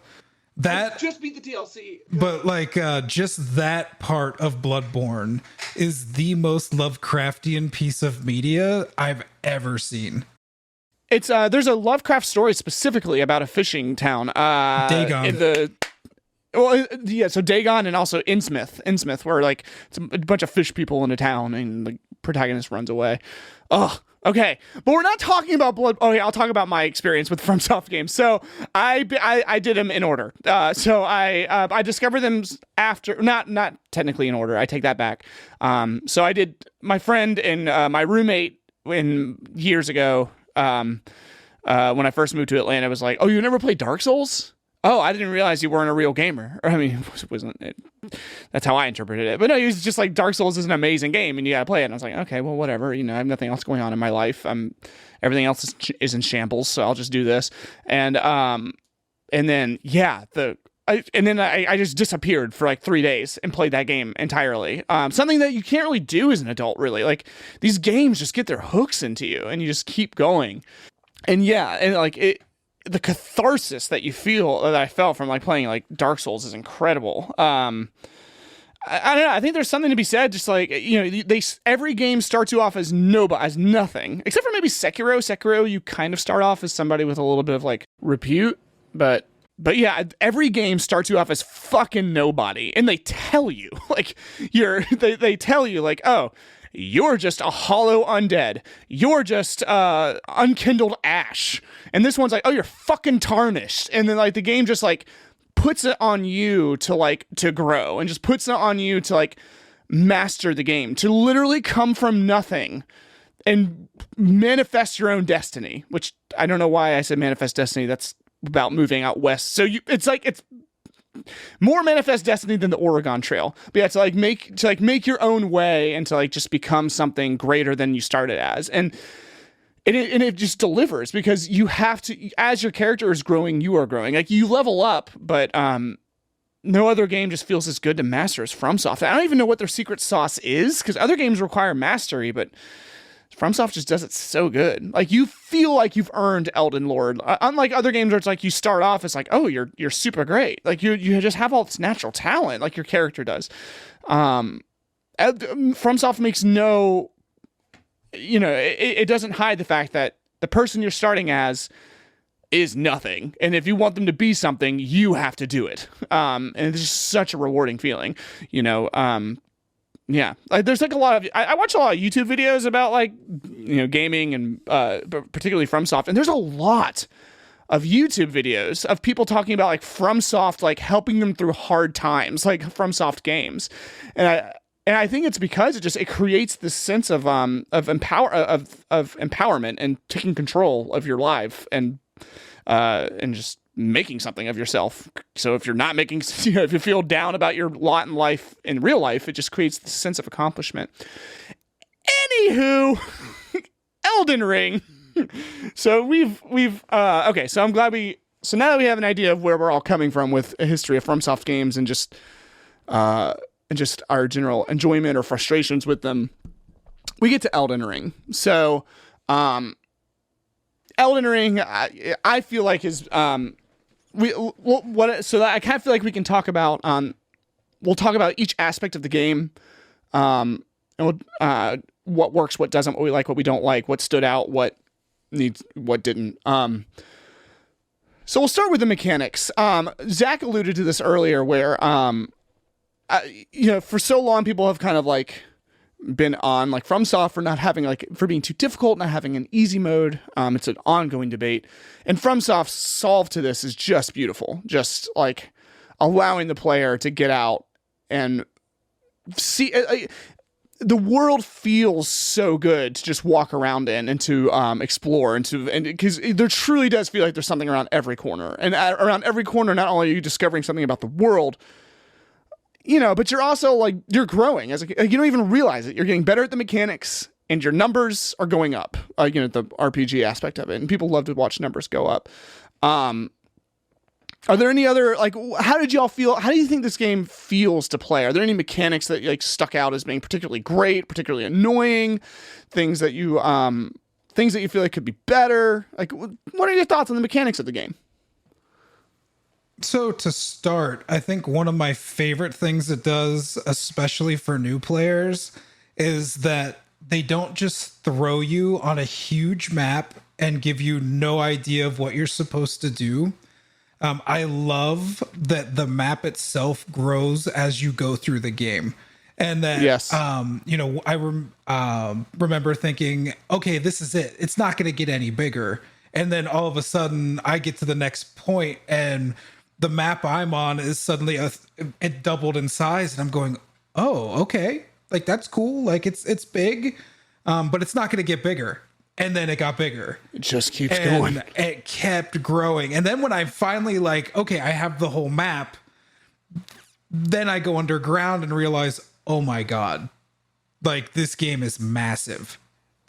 that just beat the DLC. But like, just that part of Bloodborne is the most Lovecraftian piece of media I've ever seen. It's there's a Lovecraft story specifically about a fishing town. Dagon. So Dagon and also Innsmouth, where like it's a bunch of fish people in a town and the protagonist runs away. Oh, okay. But we're not talking about Blood. Oh yeah, I'll talk about my experience with Fromsoft games. So I did them in order. So I discovered them after, not technically in order. I take that back. So I did my friend and my roommate years ago. When I first moved to Atlanta, was like, "Oh, you never played Dark Souls? Oh, I didn't realize you weren't a real gamer." I mean, that's how I interpreted it. But no, he was just like, Dark Souls is an amazing game and you gotta play it. And I was like, okay, well, whatever. I have nothing else going on in my life. Everything else is in shambles, so I'll just do this. And then I just disappeared for like 3 days and played that game entirely. Something that you can't really do as an adult, really. Like, these games just get their hooks into you and you just keep going. And the catharsis that you feel, that I felt from like playing like Dark Souls, is incredible. I don't know. I think there's something to be said. Just like, every game starts you off as nothing, except for maybe Sekiro. Sekiro, you kind of start off as somebody with a little bit of like repute, but yeah, every game starts you off as fucking nobody, and they tell you like they tell you like, oh, you're just a hollow undead. You're just unkindled ash. And this one's like, oh, you're fucking tarnished. And then like the game just like puts it on you to grow, and just puts it on you to like master the game, to literally come from nothing and manifest your own destiny, which I don't know why I said manifest destiny. That's about moving out west. So it's more manifest destiny than the Oregon Trail. But yeah, to make your own way and to like just become something greater than you started as. And it just delivers, because you have to, as your character is growing, you are growing. Like you level up, but no other game just feels as good to master as Fromsoft. I don't even know what their secret sauce is, because other games require mastery, but Fromsoft just does it so good. Like you feel like you've earned Elden Lord. Unlike other games where it's like you start off, it's like, oh, you're super great. Like you just have all this natural talent, like your character does. Fromsoft makes no, it doesn't hide the fact that the person you're starting as is nothing, and if you want them to be something, you have to do it. And it's just such a rewarding feeling, Yeah, like there's like a lot of I watch a lot of YouTube videos about like gaming and particularly FromSoft, and there's a lot of YouTube videos of people talking about like FromSoft like helping them through hard times, like FromSoft games, and I think it's because it creates this sense of empowerment and taking control of your life and just making something of yourself. So if you're not making, if you feel down about your lot in life, in real life, it just creates this sense of accomplishment. Anywho, Elden Ring. So okay, so I'm glad so now that we have an idea of where we're all coming from with a history of FromSoft games and just our general enjoyment or frustrations with them, we get to Elden Ring. So, Elden Ring, I feel like is, so I kind of feel like we can talk about, we'll talk about each aspect of the game, and what works, what doesn't, what we like, what we don't like, what stood out, what didn't. So we'll start with the mechanics. Zach alluded to this earlier where, for so long people have kind of like been on like FromSoft for being too difficult, not having an easy mode. It's an ongoing debate, and FromSoft's solve to this is just beautiful. Just like allowing the player to get out and see. The world feels so good to just walk around in and to explore and because there truly does feel like there's something around every corner, and around every corner, not only are you discovering something about the world, but you're also like, you're growing as you don't even realize it. You're getting better at the mechanics and your numbers are going up, the RPG aspect of it. And people love to watch numbers go up. Are there any other, like, how did y'all feel? How do you think this game feels to play? Are there any mechanics that like stuck out as being particularly great, particularly annoying, things that you feel like could be better? Like, what are your thoughts on the mechanics of the game? So to start, I think one of my favorite things it does, especially for new players, is that they don't just throw you on a huge map and give you no idea of what you're supposed to do. I love that the map itself grows as you go through the game. And that, yes. I remember thinking, okay, this is it. It's not going to get any bigger. And then all of a sudden I get to the next point and the map I'm on is suddenly it doubled in size, and I'm going, oh, okay, like that's cool, like it's big, but it's not going to get bigger. And then it got bigger. It just keeps going. It kept growing, and then when I finally like, okay, I have the whole map, then I go underground and realize, oh my god, like this game is massive.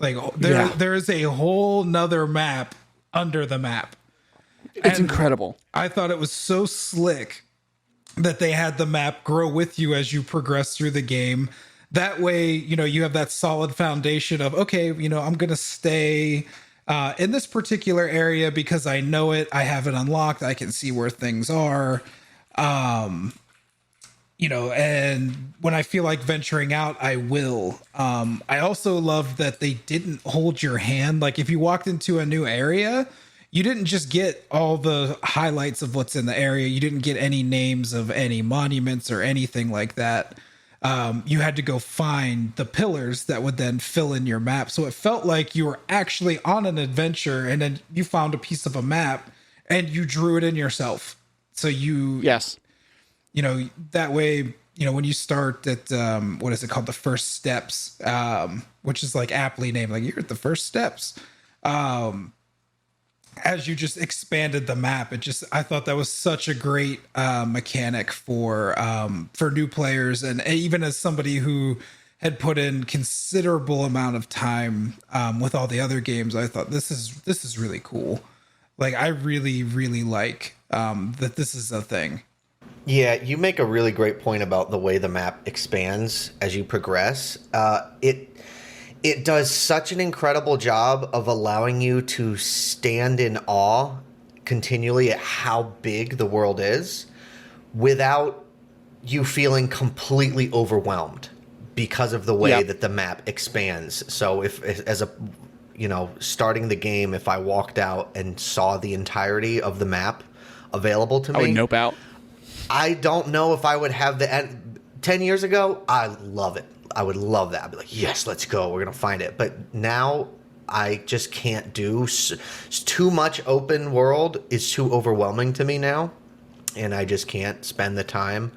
Like there is a whole nother map under the map. It's incredible. I thought it was so slick that they had the map grow with you as you progress through the game. That way, you have that solid foundation of, okay, I'm going to stay in this particular area because I know it. I have it unlocked. I can see where things are. And when I feel like venturing out, I will. I also love that they didn't hold your hand. Like if you walked into a new area, you didn't just get all the highlights of what's in the area. You didn't get any names of any monuments or anything like that. you had to go find the pillars that would then fill in your map. So it felt like you were actually on an adventure, and then you found a piece of a map and you drew it in yourself. So yes, that way, when you start at, what is it called? The first steps, which is like aptly named, like you're at the first steps. As you just expanded the map, I thought that was such a great mechanic for new players, and even as somebody who had put in considerable amount of time with all the other games, I thought this is really cool. Like, I really, really like that this is a thing. Yeah, you make a really great point about the way the map expands as you progress. It does such an incredible job of allowing you to stand in awe continually at how big the world is without you feeling completely overwhelmed because of the way that the map expands. So starting the game, if I walked out and saw the entirety of the map available to me, I would nope out. I don't know if I would have 10 years ago, I love it. I would love that. I'd be like, yes, let's go. We're going to find it. But now I just can't do. Too much open world is too overwhelming to me now. And I just can't spend the time.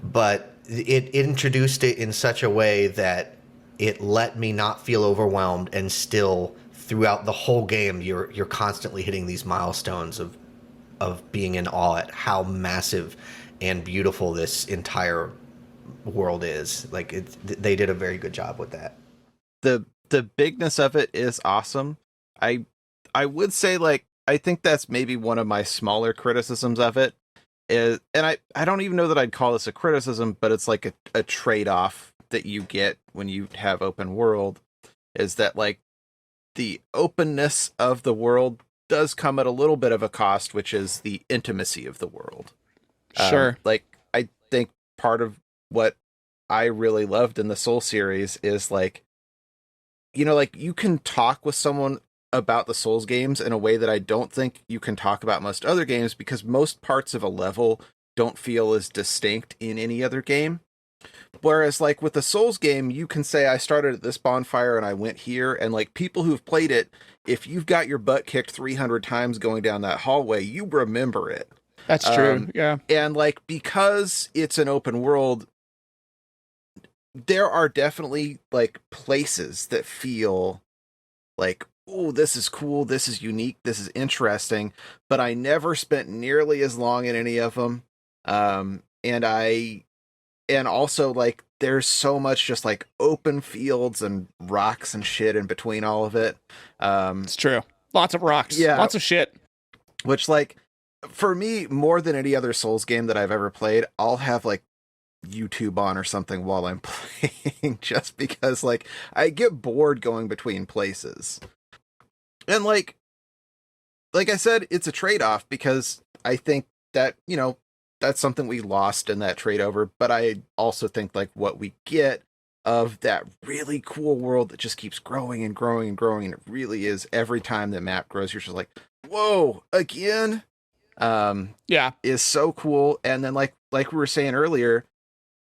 But it introduced it in such a way that it let me not feel overwhelmed. And still, throughout the whole game, you're constantly hitting these milestones of being in awe at how massive and beautiful this entire world is. Like, they did a very good job with that. The bigness of it is awesome. I would say, like, I think that's maybe one of my smaller criticisms of it is, and I don't even know that I'd call this a criticism, but it's like a trade-off that you get when you have open world, is that, like, the openness of the world does come at a little bit of a cost, which is the intimacy of the world. Sure. Like, I think part of what I really loved in the Soul series is, like, like, you can talk with someone about the Souls games in a way that I don't think you can talk about most other games, because most parts of a level don't feel as distinct in any other game. Whereas, like, with the Souls game, you can say, I started at this bonfire and I went here, and, like, people who've played it, if you've got your butt kicked 300 times going down that hallway, you remember it. That's true. Yeah. And, like, because it's an open world, there are definitely, like, places that feel like, oh, this is cool, this is unique, this is interesting, but I never spent nearly as long in any of them. And also, like, there's so much just, like, open fields and rocks and shit in between all of it. It's true. Lots of rocks. Yeah. Lots of shit. Which, like, for me, more than any other Souls game that I've ever played, I'll have, like, YouTube on or something while I'm playing, just because, like, I get bored going between places. And, like I said, it's a trade-off, because I think that, that's something we lost in that trade over, but I also think, like, what we get of that really cool world that just keeps growing and growing and growing, and it really is, every time the map grows, you're just like, whoa, again? Is so cool. And then, like we were saying earlier,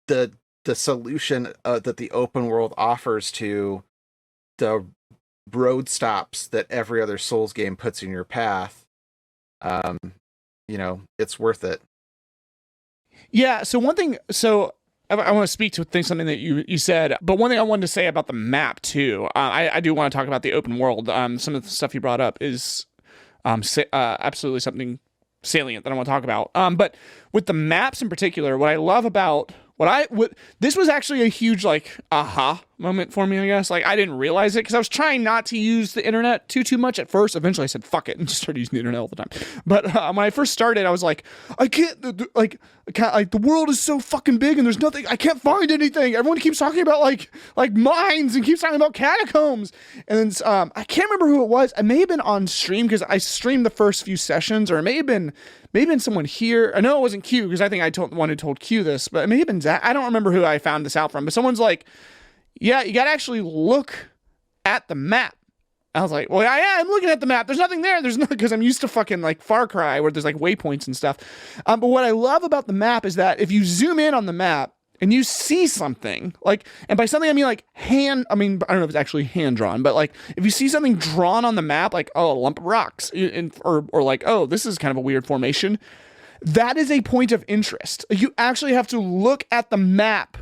the solution that the open world offers to the road stops that every other Souls game puts in your path, it's worth it. Yeah. So one thing, I want to speak to something that you said, but one thing I wanted to say about the map too, I do want to talk about the open world. Some of the stuff you brought up is absolutely something salient that I want to talk about. But with the maps in particular, what I love about this was actually a huge, like, aha moment for me, I guess. Like, I didn't realize it because I was trying not to use the internet too much at first. Eventually I said, fuck it, and just started using the internet all the time. But when I first started, I was like, I can't, the world is so fucking big and there's nothing, I can't find anything. Everyone keeps talking about like mines and keeps talking about catacombs. And then I can't remember who it was. I may have been on stream because I streamed the first few sessions, or it may have been someone here. I know it wasn't Q, because I think I told the one who told Q this, but it may have been Zach. I don't remember who I found this out from, but someone's like, yeah, you got to actually look at the map. I was like, well, yeah, I'm looking at the map. There's nothing there. There's nothing, because I'm used to fucking, like, Far Cry, where there's, like, waypoints and stuff. But what I love about the map is that if you zoom in on the map, and you see something like, and by something I mean like I don't know if it's actually hand drawn, but like if you see something drawn on the map, like, oh, a lump of rocks, or like, oh, this is kind of a weird formation, that is a point of interest. You actually have to look at the map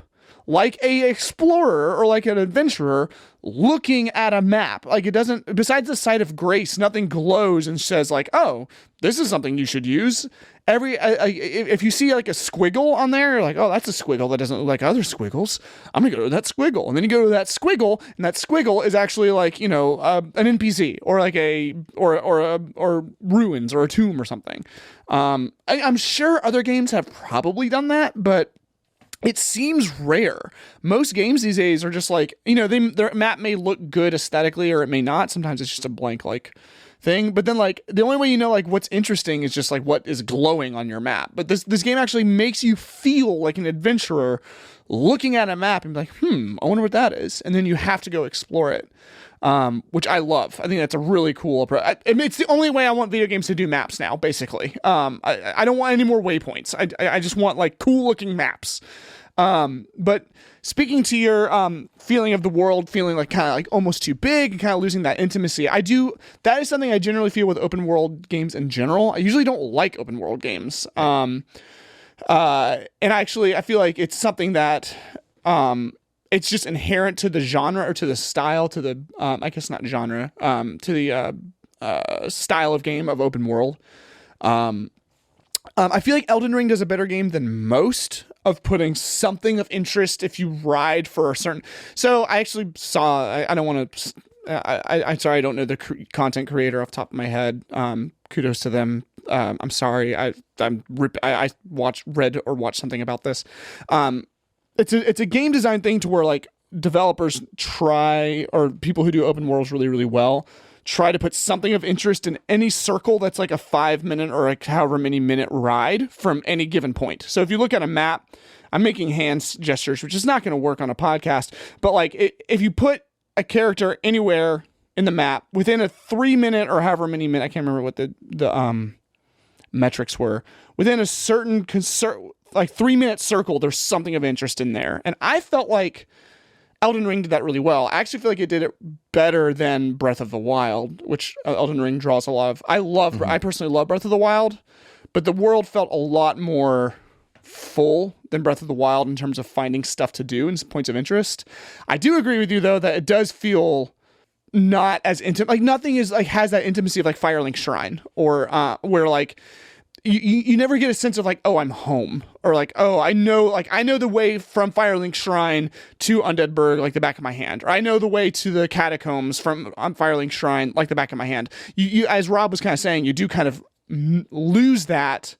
like a explorer or like an adventurer looking at a map. Like, it doesn't, besides the sight of grace, nothing glows and says like, oh, this is something you should use. If you see like a squiggle on there, you're like, oh, that's a squiggle that doesn't look like other squiggles. I'm gonna go to that squiggle. And then you go to that squiggle, and that squiggle is actually like, an NPC or like or ruins or a tomb or something. I'm sure other games have probably done that, but it seems rare. Most games these days are just like, their map may look good aesthetically or it may not. Sometimes it's just a blank like thing. But then like the only way you know like what's interesting is just like what is glowing on your map. But this game actually makes you feel like an adventurer looking at a map and be like, I wonder what that is. And then you have to go explore it. Which I love. I think that's a really cool approach. It's the only way I want video games to do maps now, basically. I don't want any more waypoints. I just want like cool looking maps. But speaking to your feeling of the world feeling like kind of like almost too big and kind of losing that intimacy, that is something I generally feel with open world games in general. I usually don't like open world games. And actually I feel like it's something that it's just inherent to the genre or to the style, to the I guess not genre, to the style of game of open world. I feel like Elden Ring does a better game than most of putting something of interest if you ride for a certain. So I actually saw. I don't want to. I'm sorry, I don't know the content creator off the top of my head. Kudos to them. I'm sorry. I read or watched something about this. It's a game design thing to where like developers try, or people who do open worlds really, really well, try to put something of interest in any circle that's like a 5-minute or like however many minute ride from any given point. So if you look at a map, I'm making hand gestures, which is not going to work on a podcast, but like if you put a character anywhere in the map within a 3-minute or however many minutes, I can't remember what the metrics were, within a certain like 3-minute circle, there's something of interest in there. And I felt like Elden Ring did that really well. I actually feel like it did it better than Breath of the Wild, which Elden Ring draws a lot of. I personally love Breath of the Wild, but the world felt a lot more full than Breath of the Wild in terms of finding stuff to do and points of interest. I do agree with you though that it does feel not as intimate. Like nothing is like has that intimacy of like Firelink Shrine or where like you never get a sense of like, oh, I'm home, or like, oh, I know the way from Firelink Shrine to Undeadburg like the back of my hand, or I know the way to the catacombs from Firelink Shrine like the back of my hand. You as Rob was kind of saying, you do kind of lose that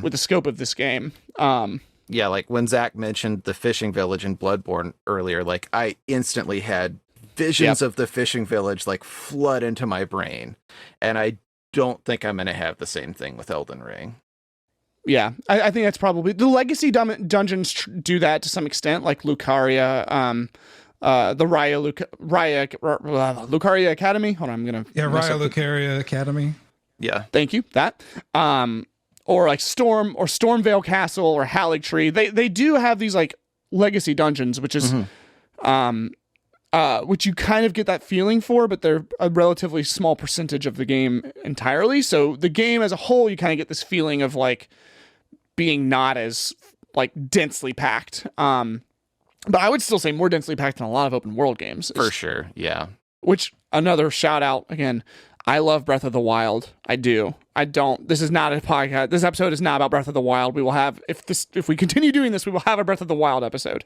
with the scope of this game. Yeah, like when Zach mentioned the fishing village in Bloodborne earlier, like I instantly had visions of the fishing village like flood into my brain, and I don't think I'm going to have the same thing with Elden Ring. Yeah, I think that's probably the legacy dungeons do that to some extent, like Lucaria, the Lucaria Academy. Hold on, I'm gonna Lucaria Academy. Yeah, thank you. That or like Stormvale Castle or Haligtree. They do have these like legacy dungeons, which is which you kind of get that feeling for, but they're a relatively small percentage of the game entirely. So the game as a whole, you kind of get this feeling of like being not as like densely packed. But I would still say more densely packed than a lot of open world games. For sure. Yeah. Which another shout out again. I love Breath of the Wild. I do. I don't. This is not a podcast. This episode is not about Breath of the Wild. We will have, if we continue doing this, we will have a Breath of the Wild episode.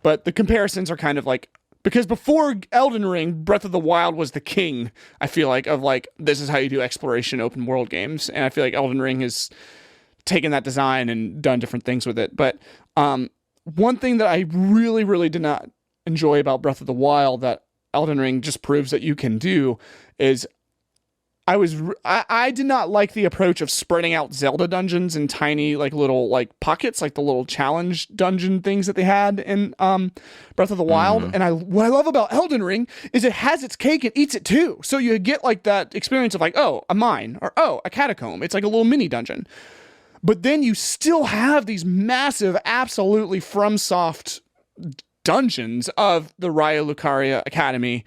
But the comparisons are kind of like, because before Elden Ring, Breath of the Wild was the king, I feel like, of like, this is how you do exploration open world games. And I feel like Elden Ring has taken that design and done different things with it. But one thing that I really, really did not enjoy about Breath of the Wild that Elden Ring just proves that you can do is I did not like the approach of spreading out Zelda dungeons in tiny like little like pockets, like the little challenge dungeon things that they had in Breath of the Wild. And what I love about Elden Ring is it has its cake and eats it too. So you get like that experience of like, oh, a mine, or oh, a catacomb. It's like a little mini dungeon. but then you still have these massive, absolutely Fromsoft dungeons of the Raya Lucaria Academy,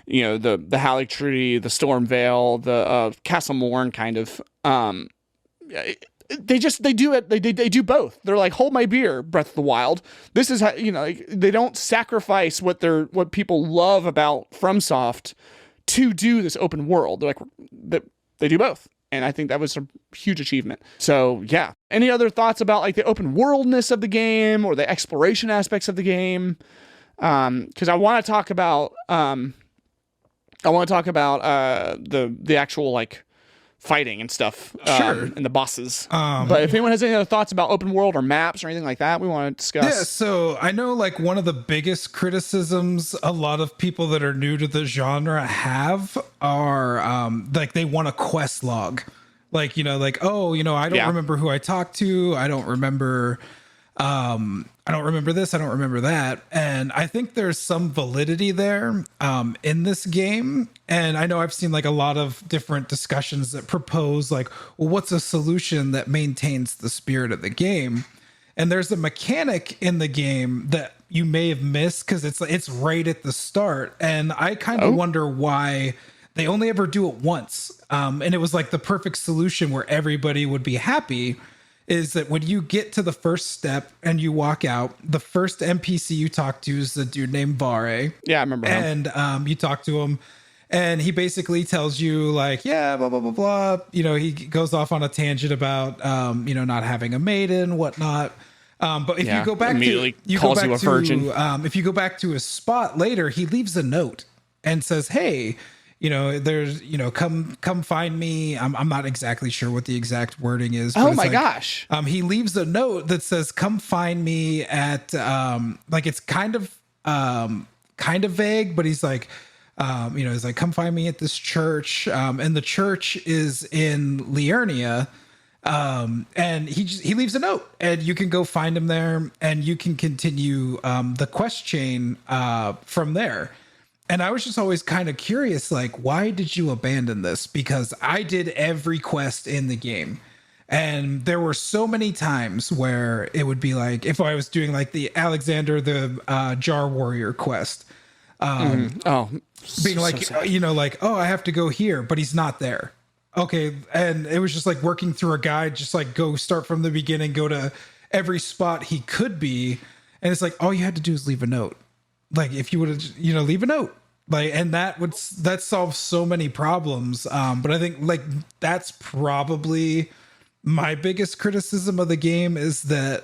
you know, the Haligtree, the Stormvale, the Castle Morn kind of. They do both. They're like, hold my beer, Breath of the Wild. This is how, you know, like, they don't sacrifice what people love about FromSoft to do this open world. They're like, they do both. And I think that was a huge achievement. So yeah. Any other thoughts about like the open worldness of the game or the exploration aspects of the game? Because I want to talk about the actual like fighting and stuff, Sure. and the bosses. But if anyone has any other thoughts about open world or maps or anything like that, we want to discuss. Yeah, so I know like one of the biggest criticisms a lot of people that are new to the genre have are like they want a quest log. Like, you know, like, oh, you know, I don't remember who I talked to. I don't remember this. I don't remember that. And I think there's some validity there in this game. And I know I've seen like a lot of different discussions that propose like, well, what's a solution that maintains the spirit of the game? And there's a mechanic in the game that you may have missed because it's right at the start. And I kind of wonder why they only ever do it once. And it was like the perfect solution where everybody would be happy. Is that when you get to the first step and you walk out, the first NPC you talk to is a dude named Vare. Yeah, I remember him. And you talk to him and he basically tells you like, yeah, blah, blah, blah, blah. You know, he goes off on a tangent about, you know, not having a maiden, whatnot. But if you go back if you go back to his spot later, he leaves a note and says, hey, you know, there's, you know, come find me. I'm not exactly sure what the exact wording is. Oh my gosh. He leaves a note that says, come find me at, like, it's kind of vague, but he's like, you know, he's like, come find me at this church. And the church is in Liurnia. And he leaves a note and you can go find him there and you can continue, the quest chain, from there. And I was just always kind of curious, like, why did you abandon this? Because I did every quest in the game. And there were so many times where it would be like, if I was doing like the Alexander the Jar Warrior quest, being like, you know, like, oh, I have to go here, but he's not there. Okay. And it was just like working through a guide, just like go start from the beginning, go to every spot he could be. And it's like, all you had to do is leave a note. Like if you would have, you know, leave a note, like, and that solves so many problems. But I think like that's probably my biggest criticism of the game is that,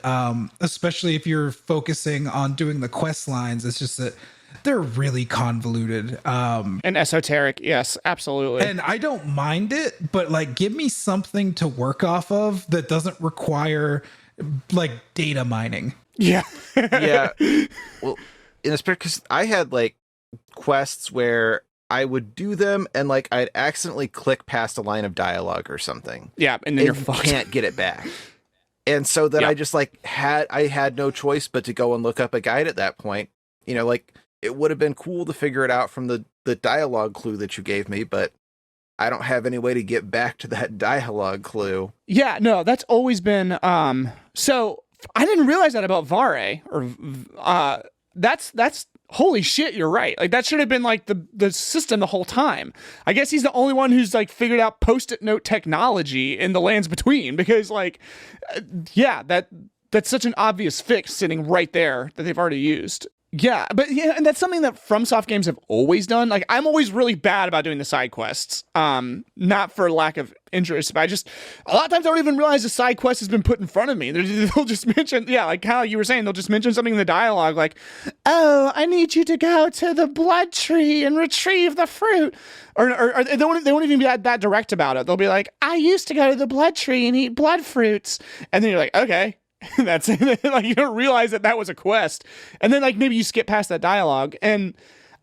especially if you're focusing on doing the quest lines, it's just that they're really convoluted. And esoteric. Yes, absolutely. And I don't mind it, but like, give me something to work off of that doesn't require like data mining. Yeah. Yeah. Well, in a spirit, because I had like quests where I would do them and like I'd accidentally click past a line of dialogue or something. Yeah, and then you you're fucked. Can't get it back. And so then I just like had no choice but to go and look up a guide at that point. You know, like it would have been cool to figure it out from the dialogue clue that you gave me, but I don't have any way to get back to that dialogue clue. Yeah, no, that's always been so I didn't realize that about Vare or that's holy shit, you're right. Like that should have been like the system the whole time. I guess he's the only one who's like figured out post-it note technology in the lands between, because like that's such an obvious fix sitting right there that they've already used. Yeah, but yeah, and that's something that FromSoft games have always done. Like, I'm always really bad about doing the side quests. Not for lack of interest, but a lot of times I don't even realize the side quest has been put in front of me. They'll just mention, like how you were saying, they'll just mention something in the dialogue, like, oh, I need you to go to the blood tree and retrieve the fruit. Or they won't even be that direct about it. They'll be like, I used to go to the blood tree and eat blood fruits. And then you're like, okay. That's it. Like you don't realize that was a quest, and then like maybe you skip past that dialogue, and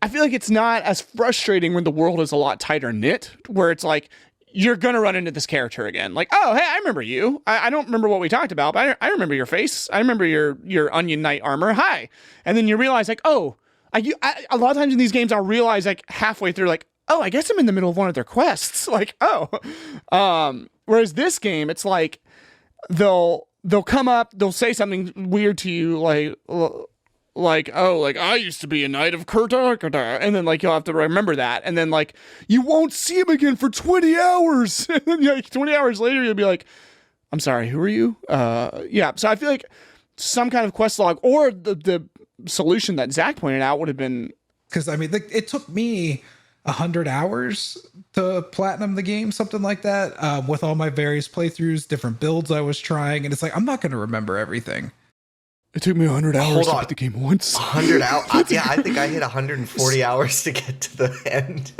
I feel like it's not as frustrating when the world is a lot tighter knit, where it's like you're gonna run into this character again. Like, oh hey, I remember you. I don't remember what we talked about, but I remember your face. I remember your Onion Knight armor. Hi, and then you realize like, oh, a lot of times in these games I'll realize like halfway through like, oh, I guess I'm in the middle of one of their quests. Like, oh, whereas this game it's like. they'll come up, they'll say something weird to you, like, oh, like, I used to be a knight of Kurta, and then, like, you'll have to remember that, and then, like, you won't see him again for 20 hours, and then, like, 20 hours later, you'll be like, I'm sorry, who are you? Yeah, so I feel like some kind of quest log, or the solution that Zach pointed out would have been... Because, I mean, it took me 100 hours to platinum the game, something like that, with all my various playthroughs, different builds I was trying, and it's like, I'm not going to remember everything. It took me 100 hours to beat the game once. 100 hours? Yeah, I think I hit 140 hours to get to the end.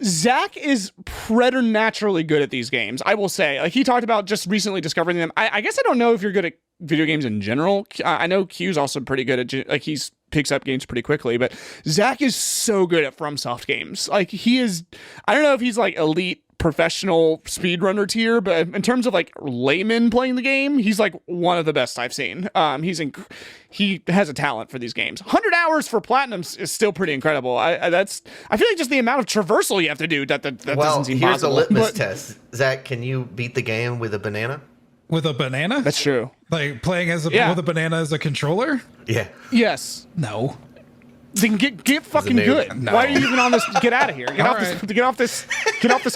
Zach is preternaturally good at these games, I will say. Like, he talked about just recently discovering them. I guess I don't know if you're good at video games in general. I know Q's also pretty good at, like, he's picks up games pretty quickly, but Zach is so good at Fromsoft games. Like, he is, I don't know if he's like elite professional speedrunner tier, but in terms of like layman playing the game, he's like one of the best I've seen. He has a talent for these games. 100 hours for platinum is still pretty incredible. I feel like just the amount of traversal you have to do that doesn't seem here's possible. a litmus test. Zach, can you beat the game with a banana? With a banana? That's true. Like playing with a banana as a controller? Yeah. Yes. No. Then get fucking good. No. Why are you even on this? Get out of here. Get off this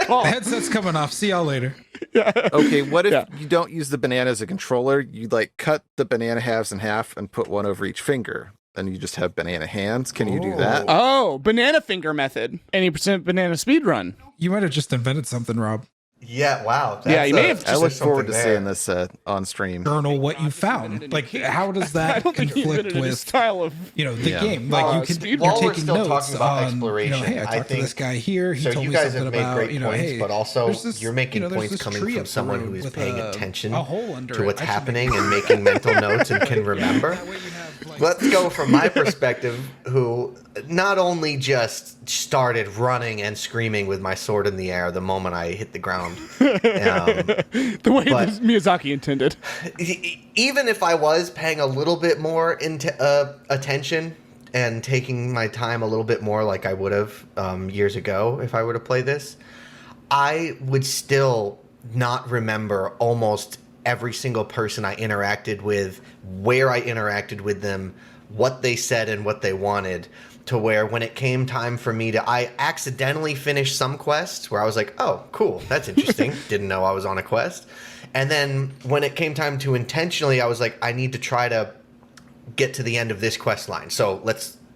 call. The headset's coming off. See y'all later. Okay, what if you don't use the banana as a controller? You like cut the banana halves in half and put one over each finger. Then you just have banana hands. Can you do that? Oh, banana finger method. Any percent banana speed run. You might have just invented something, Rob. Yeah, wow. Yeah, you may have. I look forward to seeing this on stream. Journal what you found. Like, how does that conflict with style of the game? Like, you're while we're taking still notes talking about on, exploration, hey, I talked to this guy here. He so told you me guys something have made about, great points, hey, but also this, you're making there's points this coming tree from up the someone road who is with paying a attention hole under to it. what's I should happening make and making mental notes and can remember. Let's go from my perspective, who not only just started running and screaming with my sword in the air the moment I hit the ground. The way that Miyazaki intended. Even if I was paying a little bit more attention and taking my time a little bit more like I would have years ago if I were to play this, I would still not remember almost every single person I interacted with, where I interacted with them, what they said and what they wanted, to where when it came time for me I accidentally finished some quests where I was like, oh, cool, that's interesting. Didn't know I was on a quest. And then when it came time to intentionally, I was like, I need to try to get to the end of this quest line. So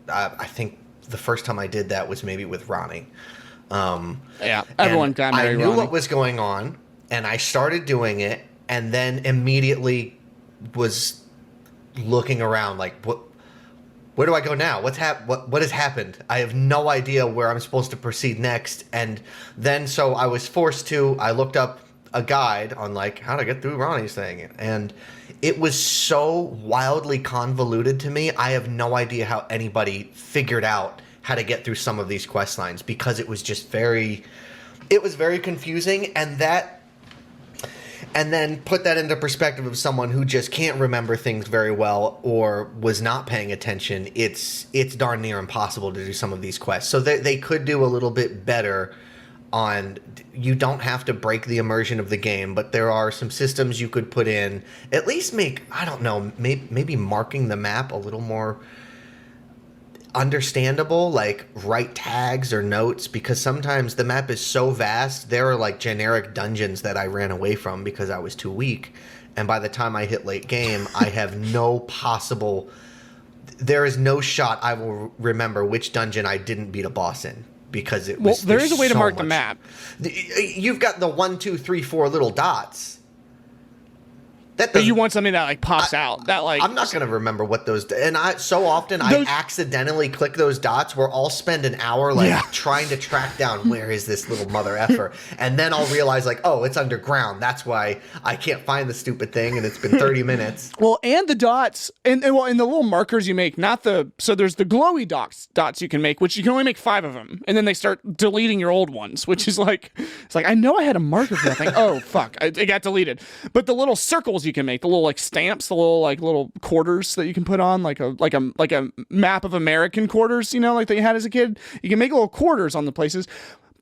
I think the first time I did that was maybe with Ronnie. Everyone got married. I knew what was going on, and I started doing it, and then immediately was looking around like, where do I go now? What has happened? I have no idea where I'm supposed to proceed next. And then so I was forced to, I looked up a guide on like how to get through Ronnie's thing. And it was so wildly convoluted to me. I have no idea how anybody figured out how to get through some of these quest lines, because it was just very confusing. And then put that into perspective of someone who just can't remember things very well or was not paying attention. It's darn near impossible to do some of these quests. So they could do a little bit better on, you don't have to break the immersion of the game, but there are some systems you could put in, at least make, I don't know, maybe marking the map a little more understandable, like write tags or notes, because sometimes the map is so vast, there are like generic dungeons that I ran away from because I was too weak, and by the time I hit late game, I have there is no shot I will remember which dungeon I didn't beat a boss in, because it was there is a way to mark the map. You've got the 1, 2, 3, 4 little dots. But you want something that like pops out. That like I'm not going to remember what those, and I accidentally click those dots where I'll spend an hour trying to track down where is this little mother effer, and then I'll realize like, oh, it's underground. That's why I can't find the stupid thing, and it's been 30 minutes. Well, and the dots and the little markers you make, so there's the glowy dots you can make, which you can only make 5 of them, and then they start deleting your old ones, which is like, it's like, I know I had a marker for that thing. Oh fuck, it got deleted. But the little circles you can make, the little like stamps, the little quarters that you can put on, like a map of American quarters, like that you had as a kid. You can make little quarters on the places.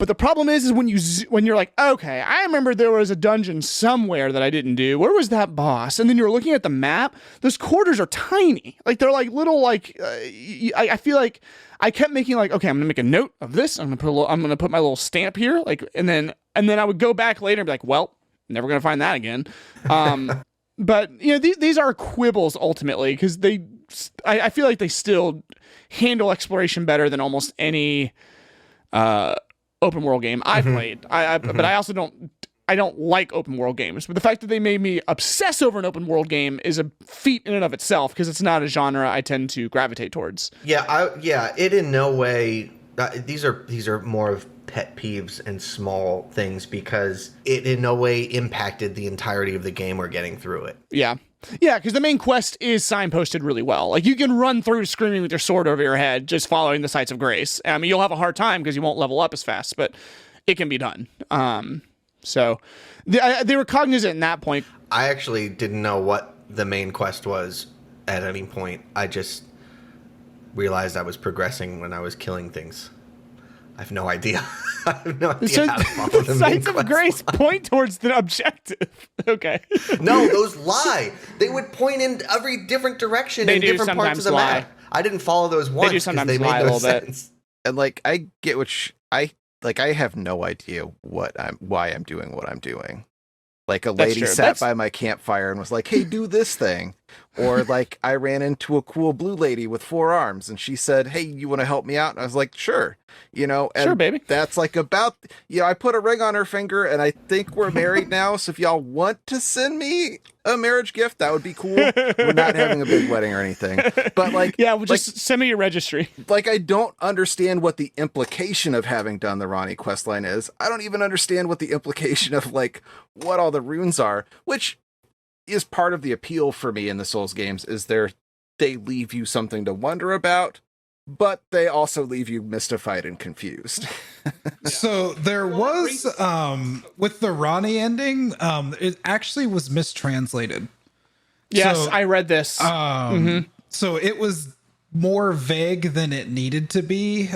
But the problem is when when you're like, okay, I remember there was a dungeon somewhere that I didn't do. Where was that boss? And then you're looking at the map. Those quarters are tiny. Like they're like little like. I feel like I kept making like, okay, I'm gonna make a note of this. I'm gonna put my little stamp here. Like and then I would go back later and be like, well, never gonna find that again. But these are quibbles ultimately because I feel like they still handle exploration better than almost any open world game I've played. But I also don't like open world games. But the fact that they made me obsess over an open world game is a feat in and of itself because it's not a genre I tend to gravitate towards. It in no way. These are more of pet peeves and small things because it in no way impacted the entirety of the game or getting through it. Yeah, because the main quest is signposted really well. Like you can run through screaming with your sword over your head, just following the sights of grace. I mean, you'll have a hard time because you won't level up as fast, but it can be done. So they were cognizant in that point. I actually didn't know what the main quest was at any point. I just realized I was progressing when I was killing things. I have no idea. I have no idea how to follow the sights of grace point towards the objective. Okay. No, those lie. They would point in every different direction in different parts of the map. I didn't follow those once because they made no sense. And like, I get I have no idea why I'm doing what I'm doing. Like a lady sat by my campfire and was like, hey, do this thing. Or like I ran into a cool blue lady with 4 arms and she said, hey, you want to help me out? And I was like, sure. And sure, baby. That's like about, I put a ring on her finger and I think we're married now. So if y'all want to send me a marriage gift, that would be cool. We're not having a big wedding or anything. But like, just send me your registry. Like, I don't understand what the implication of having done the Ronnie questline is. I don't even understand what the implication of like what all the runes are, which is part of the appeal for me in the Souls games is they leave you something to wonder about, but they also leave you mystified and confused. So there was with the Ronnie ending, it actually was mistranslated. Yes, so, I read this. So it was more vague than it needed to be.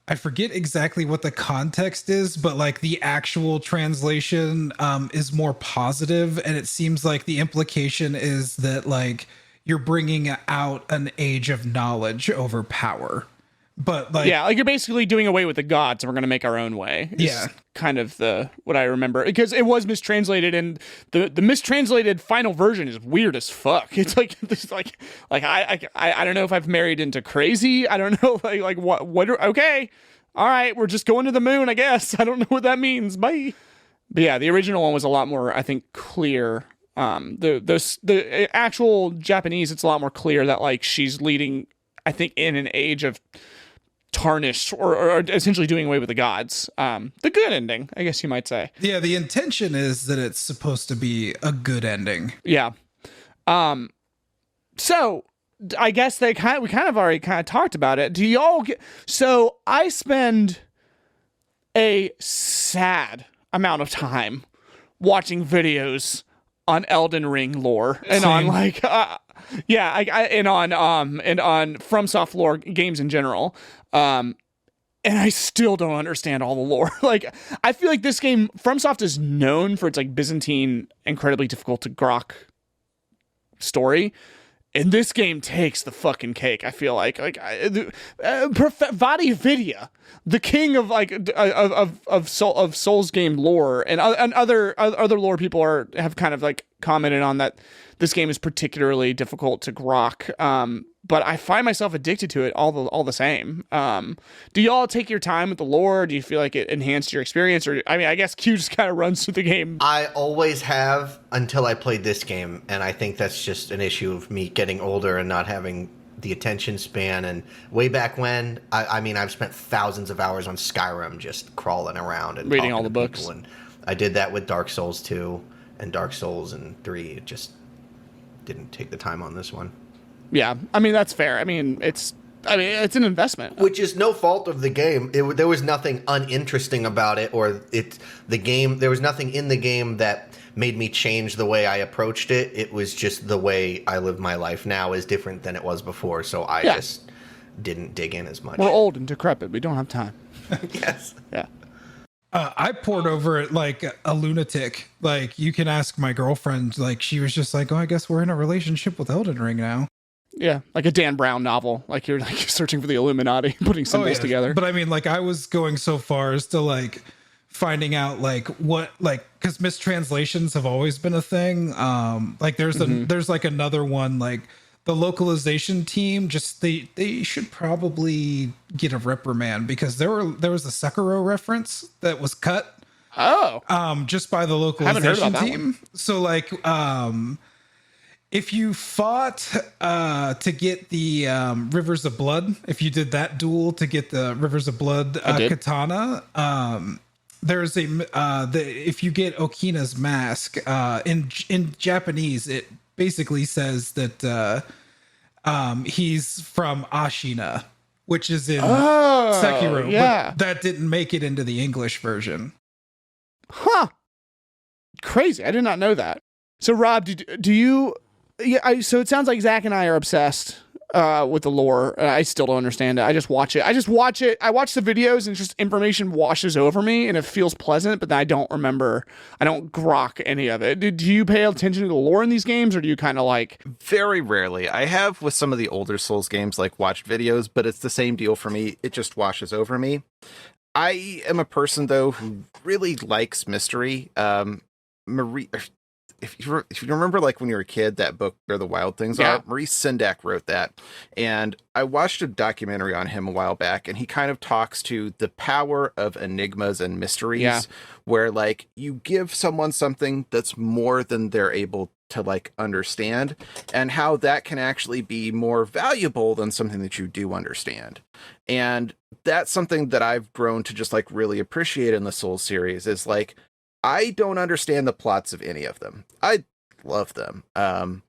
I forget exactly what the context is, but like the actual translation is more positive, and it seems like the implication is that like you're bringing out an age of knowledge over power. But like, like you're basically doing away with the gods and we're going to make our own way. Yeah. Kind of what I remember, because it was mistranslated, and the mistranslated final version is weird as fuck. It's like this, like I don't know if I've married into crazy. I don't know like what okay. All right, we're just going to the moon, I guess. I don't know what that means. Bye. But yeah, the original one was a lot more, I think, clear. The actual Japanese, it's a lot more clear that like she's leading, I think, in an age of tarnished or essentially doing away with the gods. The good ending, I guess you might say. Yeah, the intention is that it's supposed to be a good ending. Yeah. So I guess we kind of already talked about it. Do y'all get? So I spend a sad amount of time watching videos on Elden Ring lore and on like and on Fromsoft lore games in general. And I still don't understand all the lore. Like, I feel like this game, Fromsoft is known for its like Byzantine, incredibly difficult to grok story. And this game takes the fucking cake. I feel like Vadi Vidya, the king of like of Souls game lore, and other lore people have kind of like commented on that this game is particularly difficult to grok. But I find myself addicted to it all the same. Do y'all take your time with the lore? Do you feel like it enhanced your experience? Or I mean, I guess Q just kind of runs through the game. I always have until I played this game, and I think that's just an issue of me getting older and not having the attention span. And way back when, I mean, I've spent thousands of hours on Skyrim just crawling around and reading all the books. And I did that with Dark Souls 2 and Dark Souls and 3. It just didn't take the time on this one. Yeah, I mean, that's fair. I mean, it's an investment. Which is no fault of the game. There was nothing uninteresting about it, or the game. There was nothing in the game that made me change the way I approached it. It was just the way I live my life now is different than it was before. So I just didn't dig in as much. We're old and decrepit. We don't have time. Yes. Yeah. I poured over it like a lunatic. Like, you can ask my girlfriend. Like, she was just like, "Oh, I guess we're in a relationship with Elden Ring now." Yeah, like a Dan Brown novel. Like you're like searching for the Illuminati, putting symbols together. But I mean, like, I was going so far as to like finding out like what, like, because mistranslations have always been a thing. Like there's there's like another one, like the localization team, just they should probably get a reprimand, because there was a Sekiro reference that was cut. Oh, Just by the localization team. So like, if you fought to get the Rivers of Blood, if you did that duel to get the Rivers of Blood katana, there's if you get Okina's mask in Japanese, it basically says that he's from Ashina, which is in Sekiro. Yeah, but that didn't make it into the English version. Huh. Crazy. I did not know that. So Rob, do you? Yeah. So it sounds like Zach and I are obsessed with the lore. I still don't understand it. I just watch it. I watch the videos and just information washes over me and it feels pleasant, but then I don't remember. I don't grok any of it. Do you pay attention to the lore in these games, or do you kind of like? Very rarely. I have with some of the older Souls games, like watched videos, but it's the same deal for me. It just washes over me. I am a person, though, who really likes mystery. Marie, if you remember, like when you were a kid, that book Where the Wild Things Are, Maurice Sendak wrote that. And I watched a documentary on him a while back, and he kind of talks to the power of enigmas and mysteries, where like you give someone something that's more than they're able to like understand, and how that can actually be more valuable than something that you do understand. And that's something that I've grown to just like really appreciate in the Souls series, is like, I don't understand the plots of any of them. I love them. I'm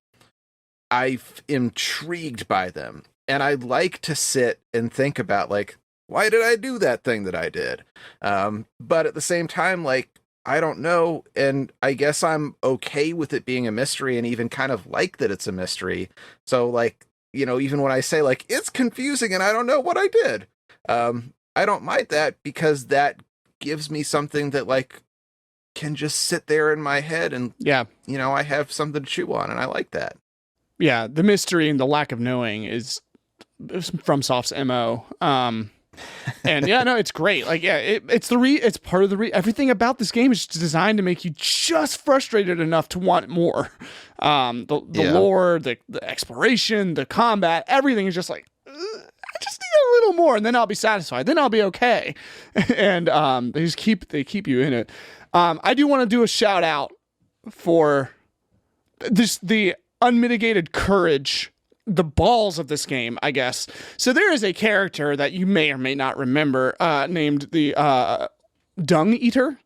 intrigued by them. And I like to sit and think about, like, why did I do that thing that I did? But at the same time, like, I don't know. And I guess I'm okay with it being a mystery, and even kind of like that it's a mystery. So, like, you know, even when I say, like, it's confusing and I don't know what I did, I don't mind that, because that gives me something that, like, can just sit there in my head, and you know, I have something to chew on, and I like that. Yeah, the mystery and the lack of knowing is Fromsoft's MO. And yeah, no, it's great. Like, yeah, it's part of everything about this game is designed to make you just frustrated enough to want more. The lore, the exploration, the combat, everything is just like, I just need a little more, and then I'll be satisfied. Then I'll be okay. And they keep you in it. I do want to do a shout out for the unmitigated courage, the balls of this game, I guess. So there is a character that you may or may not remember, named the Dung Eater,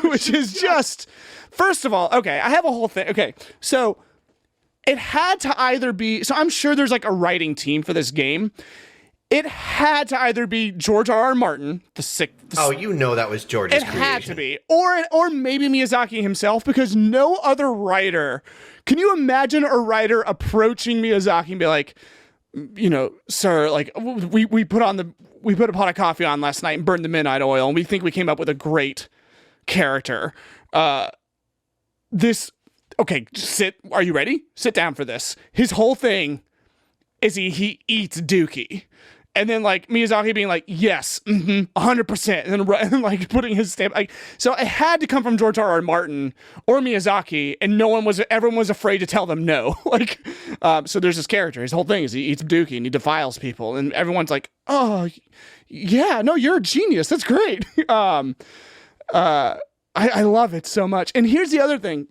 which is just, first of all, okay, I have a whole thing. Okay, so it had to either be, so I'm sure there's like a writing team for this game. It had to either be George R.R. Martin, you know that was George's creation. It had to be. Or maybe Miyazaki himself, because no other writer... Can you imagine a writer approaching Miyazaki and be like, you know, sir, like, we put a pot of coffee on last night and burned the midnight oil, and we think we came up with a great character. Okay, sit. Are you ready? Sit down for this. His whole thing is he eats Dookie. And then, like, Miyazaki being like, yes, 100%, and then like putting his stamp. Like, so it had to come from George R.R. Martin or Miyazaki, and everyone was afraid to tell them no. Like, so there's this character. His whole thing is he eats Dookie and he defiles people, and everyone's like, oh, yeah, no, you're a genius. That's great. I love it so much. And here's the other thing.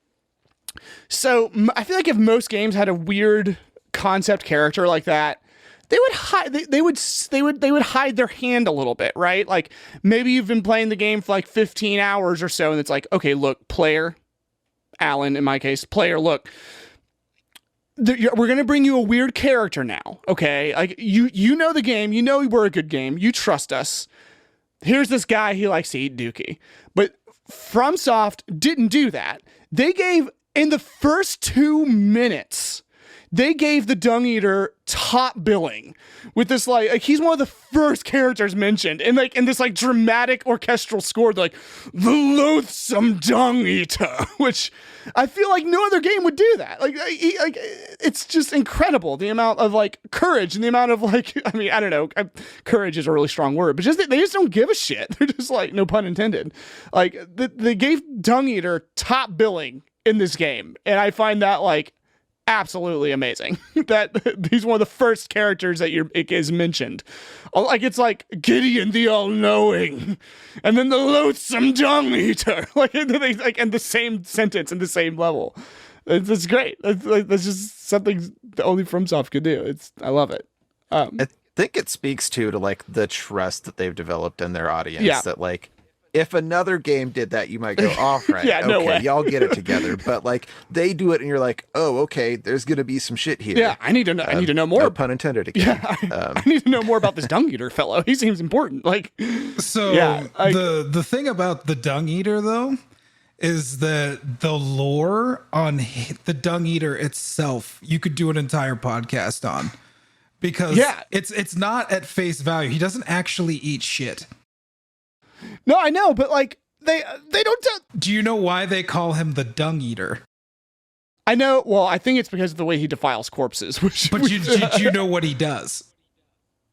So I feel like if most games had a weird concept character like that, they would hide. They would hide their hand a little bit, right? Like, maybe you've been playing the game for like 15 hours or so, and it's like, okay, look, player, Alan, in my case, player, look, we're gonna bring you a weird character now, okay? Like, you know the game, you know we're a good game, you trust us. Here's this guy, he likes to eat Dookie, but Fromsoft didn't do that. They gave, in the first 2 minutes, they gave the Dung Eater top billing with this like he's one of the first characters mentioned, and like in this like dramatic orchestral score, like the loathsome Dung Eater, which I feel like no other game would do that. Like it's just incredible the amount of like courage and the amount of like, I mean, I don't know, courage is a really strong word, but just they just don't give a shit. They're just like, no pun intended. Like they gave Dung Eater top billing in this game, and I find that like absolutely amazing that he's one of the first characters that it is mentioned. Like it's like Gideon the All-Knowing, and then the loathsome Dung Eater, like in the same sentence in the same level. It's great. That's just something that only FromSoft could do. I love it. I think it speaks to like the trust that they've developed in their audience. Yeah. That like, if another game did that, you might go, "Oh, right, Yeah, no way. y'all get it together." But like, they do it, and you're like, "Oh, okay, there's gonna be some shit here." Yeah, I need to know. I need to know more. No pun intended. Again. Yeah, I need to know more about this Dung Eater fellow. He seems important. Like, So yeah, the thing about the Dung Eater though is that the lore on the Dung Eater itself, you could do an entire podcast on, because it's not at face value. He doesn't actually eat shit. No, I know, but like they don't. Do you know why they call him the Dung Eater? I know. Well, I think it's because of the way he defiles corpses. But do you know what he does?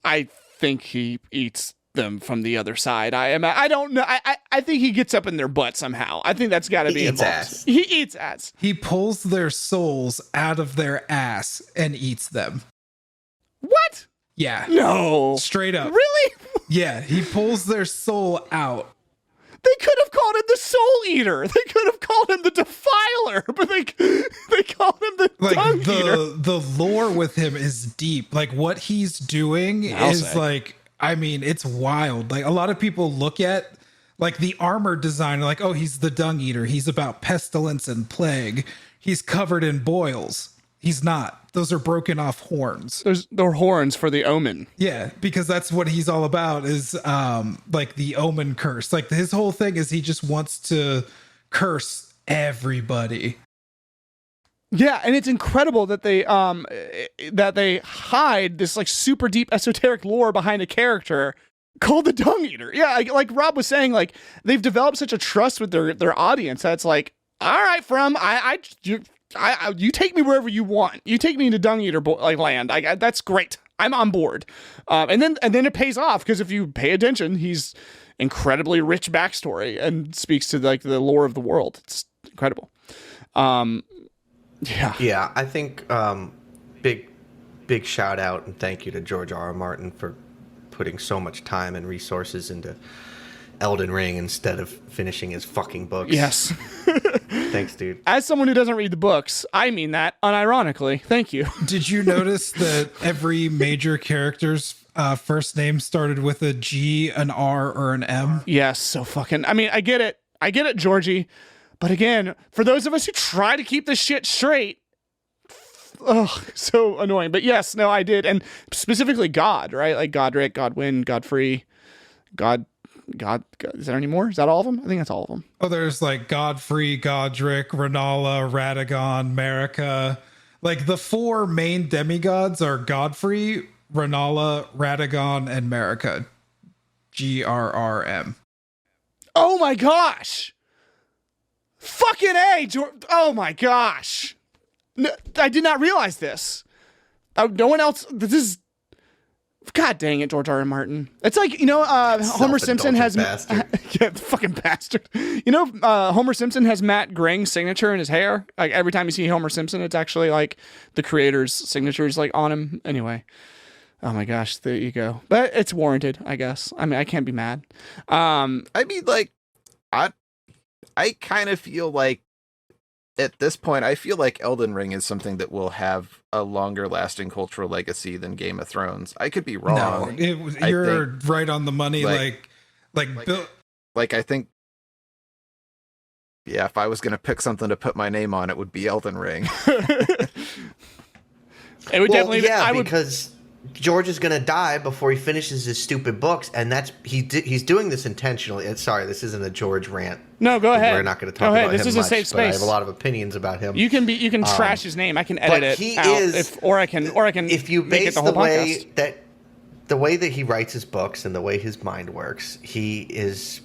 I think he eats them from the other side. I don't know. I think he gets up in their butt somehow. I think that's got to be involved. Ass. He eats ass. He pulls their souls out of their ass and eats them. What? Yeah. No. Straight up. Really? Yeah, he pulls their soul out. They could have called him the Soul Eater. They could have called him the Defiler, but they called him the Dung Eater. The lore with him is deep. Like what he's doing is like, I mean, it's wild. Like a lot of people look at like the armor design, like, oh, he's the Dung Eater. He's about pestilence and plague. He's covered in boils. He's not. Those are broken off horns. They're horns for the omen. Yeah, because that's what he's all about is like the omen curse. Like his whole thing is he just wants to curse everybody. Yeah, and it's incredible that they hide this like super deep esoteric lore behind a character called the Dung Eater. Yeah, like Rob was saying, like they've developed such a trust with their audience that's like, all right, you take me wherever you want. You take me to Dung Eater land. That's great. I'm on board. And then it pays off because if you pay attention, he's incredibly rich backstory and speaks to like the lore of the world. It's incredible. Yeah, I think big shout out and thank you to George R.R. Martin for putting so much time and resources into Elden Ring instead of finishing his fucking books. Yes. Thanks, dude. As someone who doesn't read the books, I mean that unironically. Thank you. Did you notice that every major character's first name started with a G, an R, or an M? Yes, so fucking... I mean, I get it, Georgie. But again, for those of us who try to keep this shit straight, ugh, so annoying. But yes, no, I did. And specifically God, right? Like Godric, Godwin, Godfrey, God, is there any more? Is that all of them? I think that's all of them. Oh, there's like Godfrey, Godric, Renala, Radagon, Marika. Like the four main demigods are Godfrey, Renala, Radagon, and Marika. GRRM. Oh my gosh! Fucking A! Oh my gosh! No, I did not realize this. No one else. This is. God dang it, George R.R. Martin. It's like, Homer Simpson has... Yeah, the fucking bastard. Homer Simpson has Matt Groening's signature in his hair. Like, every time you see Homer Simpson, it's actually, like, the creator's signatures, like, on him. Anyway. Oh, my gosh. There you go. But it's warranted, I guess. I mean, I can't be mad. I mean, like, I kind of feel like at this point, I feel like Elden Ring is something that will have a longer lasting cultural legacy than Game of Thrones. I could be wrong. No, you're right on the money. Like I think, yeah, if I was going to pick something to put my name on, it would be Elden Ring. It would definitely, yeah, because George is going to die before he finishes his stupid books, and he's doing this intentionally. Sorry, this isn't a George rant. No, go ahead. We're not going to talk about this him is much, a safe but I space. have a lot of opinions about him. You can trash his name. I can edit it he out, is, or I can if you make base it the whole podcast. The way that he writes his books and the way his mind works, he is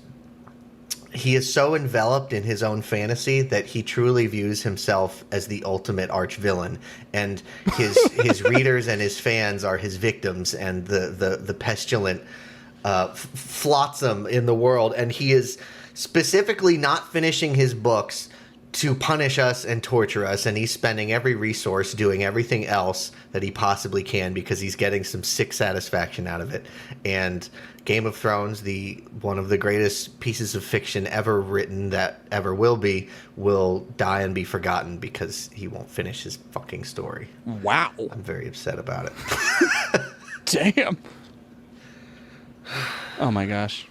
so enveloped in his own fantasy that he truly views himself as the ultimate arch villain, and his readers and his fans are his victims and the pestilent flotsam in the world. And he is specifically not finishing his books to punish us and torture us, and he's spending every resource doing everything else that he possibly can because he's getting some sick satisfaction out of it. And Game of Thrones, one of the greatest pieces of fiction ever written that ever will die and be forgotten because he won't finish his fucking story. Wow. I'm very upset about it. Damn. Oh my gosh.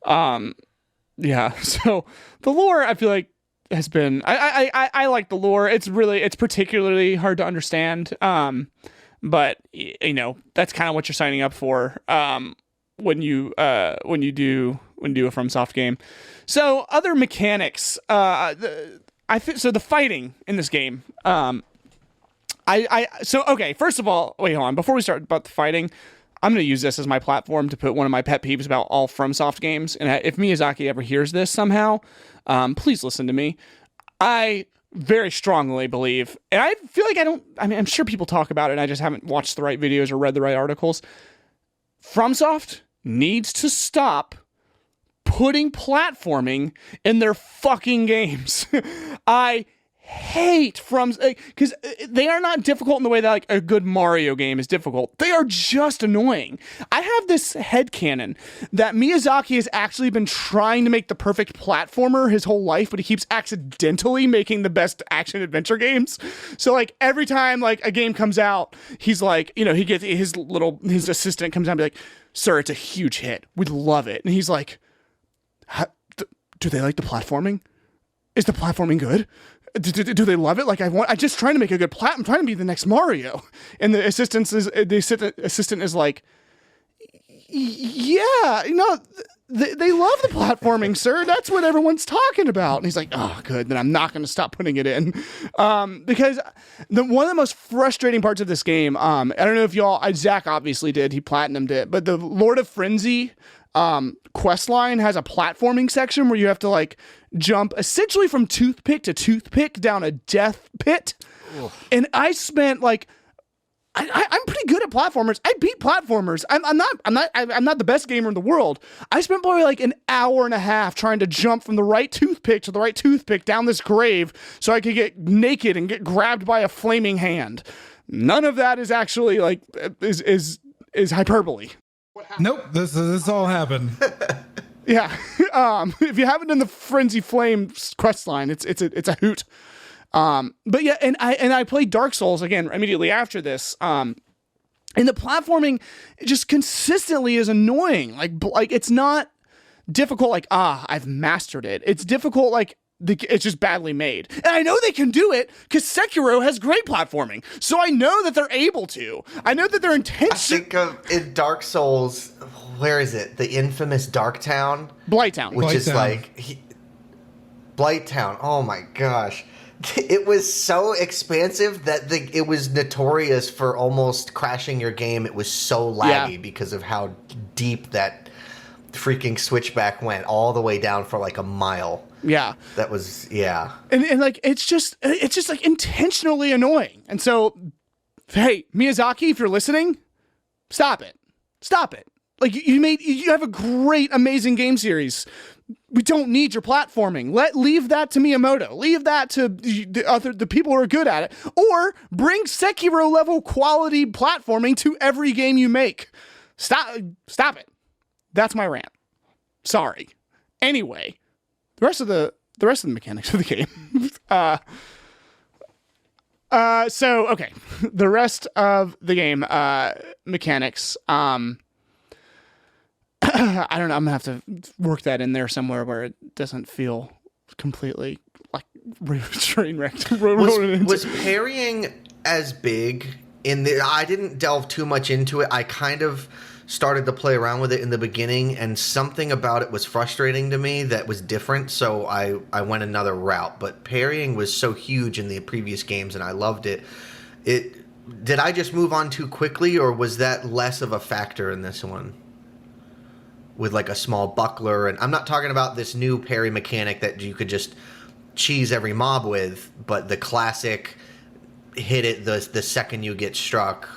Yeah. So the lore, I feel like, has been. I like the lore. It's particularly hard to understand. But that's kind of what you're signing up for. When you do a FromSoft game. So other mechanics. So the fighting in this game. Okay. First of all, wait, hold on. Before we start about the fighting, I'm going to use this as my platform to put one of my pet peeves about all FromSoft games. And if Miyazaki ever hears this somehow, please listen to me. I very strongly believe, and I feel like I'm sure people talk about it and I just haven't watched the right videos or read the right articles. FromSoft needs to stop putting platforming in their fucking games. I hate because they are not difficult in the way that like a good Mario game is difficult. They are just annoying. I have this headcanon that Miyazaki has actually been trying to make the perfect platformer his whole life, but he keeps accidentally making the best action adventure games. So like every time like a game comes out, he's like, he gets his assistant comes out and be like, "Sir, it's a huge hit. We'd love it." And he's like, "Do they like the platforming? Is the platforming good? Do they love it? Like I'm just trying to make a good I'm trying to be the next Mario." And the assistant is like, "Yeah, they love the platforming, sir. That's what everyone's talking about." And he's like, "Oh, good. Then I'm not going to stop putting it in." Because one of the most frustrating parts of this game, I don't know if Zach obviously did. He platinumed it, but the Lord of Frenzy quest line has a platforming section where you have to like jump essentially from toothpick to toothpick down a death pit. Ugh. And I spent like I'm pretty good at platformers. I beat platformers. I'm not the best gamer in the world. I spent probably like an hour and a half trying to jump from the right toothpick to the right toothpick down this grave so I could get naked and get grabbed by a flaming hand. None of that is actually like is hyperbole. Nope, this all happened. Yeah. If you haven't done the Frenzy Flame quest line, it's a hoot. But yeah, and I played Dark Souls again immediately after this. And the platforming just consistently is annoying. Like it's not difficult. Like I've mastered it. It's difficult. Like it's just badly made. And I know they can do it because Sekiro has great platforming. So I know that they're able to. I know that they're intentional. I think in Dark Souls, where is it? The infamous Dark Town? Blighttown. Which is like... Blighttown. Oh my gosh. It was so expansive that it was notorious for almost crashing your game. It was so laggy because of how deep that freaking switchback went, all the way down for like a mile. Yeah. That was, yeah. And like, it's just like intentionally annoying. And so, hey, Miyazaki, if you're listening, stop it. Stop it. Like you have a great, amazing game series. We don't need your platforming. Leave that to Miyamoto. Leave that to the people who are good at it. Or bring Sekiro level quality platforming to every game you make. Stop it. That's my rant. Sorry. Anyway, the rest of the mechanics of the game. So okay, the rest of the game mechanics. I don't know. I'm gonna have to work that in there somewhere where it doesn't feel completely like train wrecked. Was parrying as big I didn't delve too much into it. I kind of started to play around with it in the beginning, and something about it was frustrating to me that was different, so I went another route. But parrying was so huge in the previous games, and I loved it. Did I just move on too quickly, or was that less of a factor in this one? With like a small buckler, and I'm not talking about this new parry mechanic that you could just cheese every mob with, but the classic hit it the second you get struck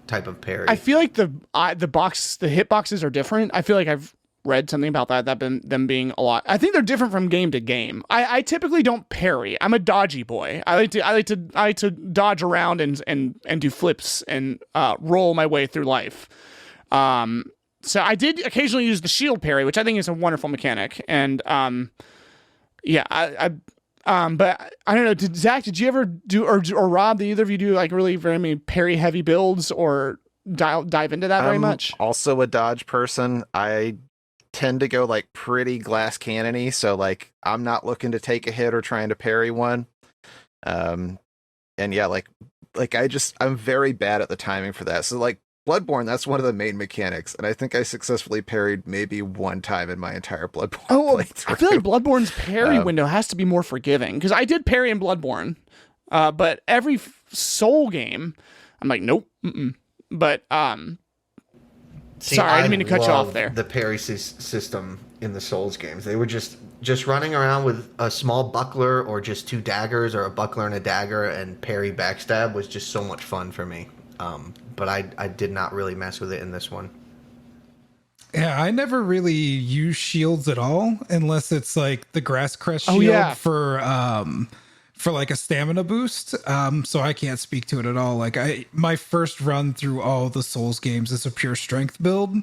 type of parry. I feel like the hitboxes are different. I feel like I've read something about them being a lot. I think they're different from game to game. I typically don't parry. I'm a dodgy boy. I like to dodge around and do flips and roll my way through life. So I did occasionally use the shield parry, which I think is a wonderful mechanic. And yeah, but I don't know. Zach, did you ever do, or Rob, did either of you do like really very many parry heavy builds or dive into that very much? Also a dodge person. I tend to go like pretty glass cannon-y, so like I'm not looking to take a hit or trying to parry one. And yeah, like I'm very bad at the timing for that. So like Bloodborne, that's one of the main mechanics, and I think I successfully parried maybe one time in my entire Bloodborne playthrough. I feel like Bloodborne's parry window has to be more forgiving, because I did parry in Bloodborne, but every Soul game, I'm like, nope, but See, sorry, I didn't mean to cut you off there. The parry system in the Souls games, they were just running around with a small buckler or just two daggers or a buckler and a dagger, and parry backstab was just so much fun for me. But I did not really mess with it in this one. Yeah, I never really use shields at all unless it's like the grass crest shield for like a stamina boost. So I can't speak to it at all. Like my first run through all the Souls games is a pure strength build.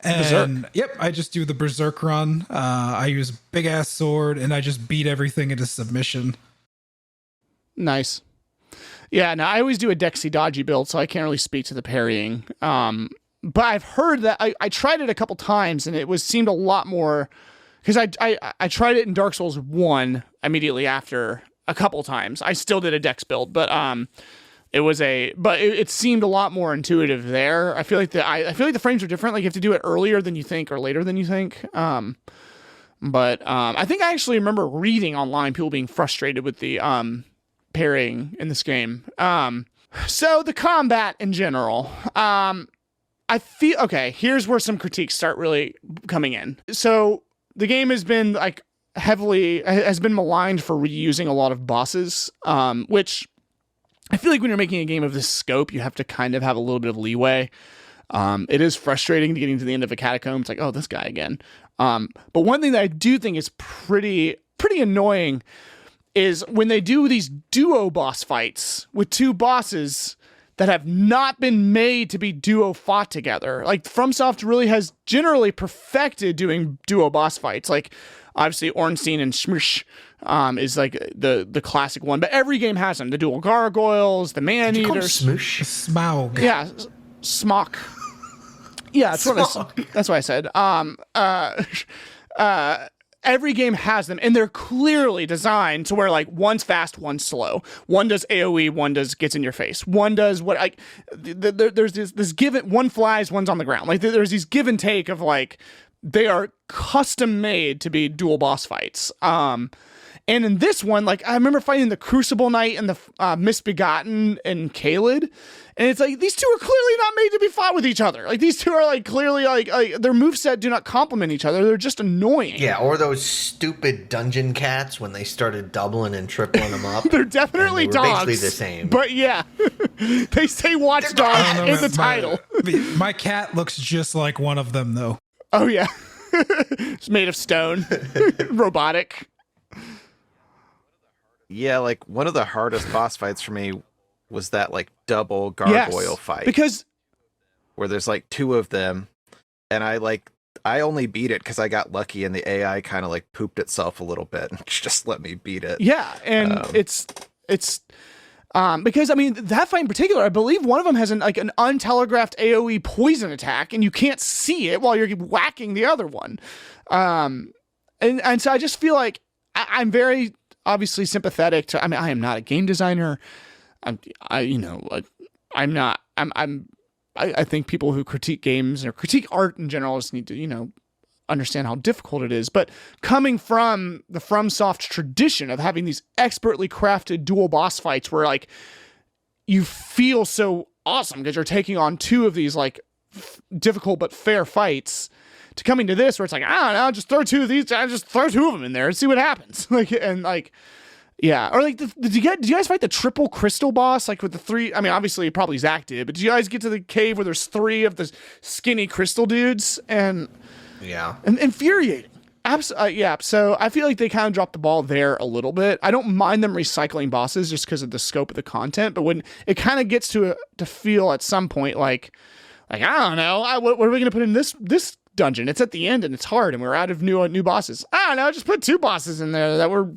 And yep, I just do the berserk run. I use big ass sword and I just beat everything into submission. Nice. Yeah, no, I always do a Dexy dodgy build, so I can't really speak to the parrying. But I've heard that I tried it a couple times, and it seemed a lot more, because I tried it in Dark Souls 1 immediately after a couple times. I still did a Dex build, but it seemed a lot more intuitive there. I feel like the frames are different. Like you have to do it earlier than you think or later than you think. But I think I actually remember reading online people being frustrated with the parrying in this game. So the combat in general, I feel, okay, here's where some critiques start really coming in. So the game has been has been maligned for reusing a lot of bosses, which I feel like when you're making a game of this scope, you have to kind of have a little bit of leeway. It is frustrating to getting to the end of a catacomb. It's like, oh, this guy again. But one thing that I do think is pretty annoying is when they do these duo boss fights with two bosses that have not been made to be duo fought together. Like Fromsoft really has generally perfected doing duo boss fights. Like obviously Ornstein and Smush is like the classic one, but every game has them. The dual gargoyles, the man eaters. Smush? Smaug. Yeah, Smock. Yeah, that's what I said. Every game has them, and they're clearly designed to where like one's fast, one's slow. One does AoE, one gets in your face. One does what like there's this give. One flies, one's on the ground. Like there's these give and take of like they are custom made to be dual boss fights. And in this one, like I remember fighting the Crucible Knight and the Misbegotten and Kaled, and it's like these two are clearly not made to be fought with each other. Like these two are like clearly like their moveset do not complement each other. They're just annoying. Yeah, or those stupid dungeon cats when they started doubling and tripling them up. They're definitely dogs. Basically the same. But yeah, they say watchdog in the title. My cat looks just like one of them though. Oh yeah, it's made of stone, robotic. Yeah, like one of the hardest boss fights for me was that like double gargoyle fight. Because where there's like two of them, and I only beat it because I got lucky and the AI kind of like pooped itself a little bit and just let me beat it. Yeah, and it's because I mean that fight in particular, I believe one of them has an untelegraphed AoE poison attack, and you can't see it while you're whacking the other one. And so I just feel like I'm very obviously sympathetic to. I mean, I am not a game designer. I'm not. I think people who critique games or critique art in general just need to, you know, understand how difficult it is. But coming from the Fromsoft tradition of having these expertly crafted dual boss fights where like you feel so awesome because you're taking on two of these like difficult but fair fights, to coming to this where it's like, I don't know, just throw two of these, I just throw two of them in there and see what happens. Like, and like, yeah. Or like, did you guys fight the triple crystal boss? Like with the three, I mean, obviously probably Zach did, but did you guys get to the cave where there's three of the skinny crystal dudes? And infuriating. Yeah. So I feel like they kind of dropped the ball there a little bit. I don't mind them recycling bosses just because of the scope of the content, but when it kind of gets to feel at some point like I don't know, what are we going to put in this dungeon? It's at the end and it's hard and we're out of new bosses. I don't know, just put two bosses in there that were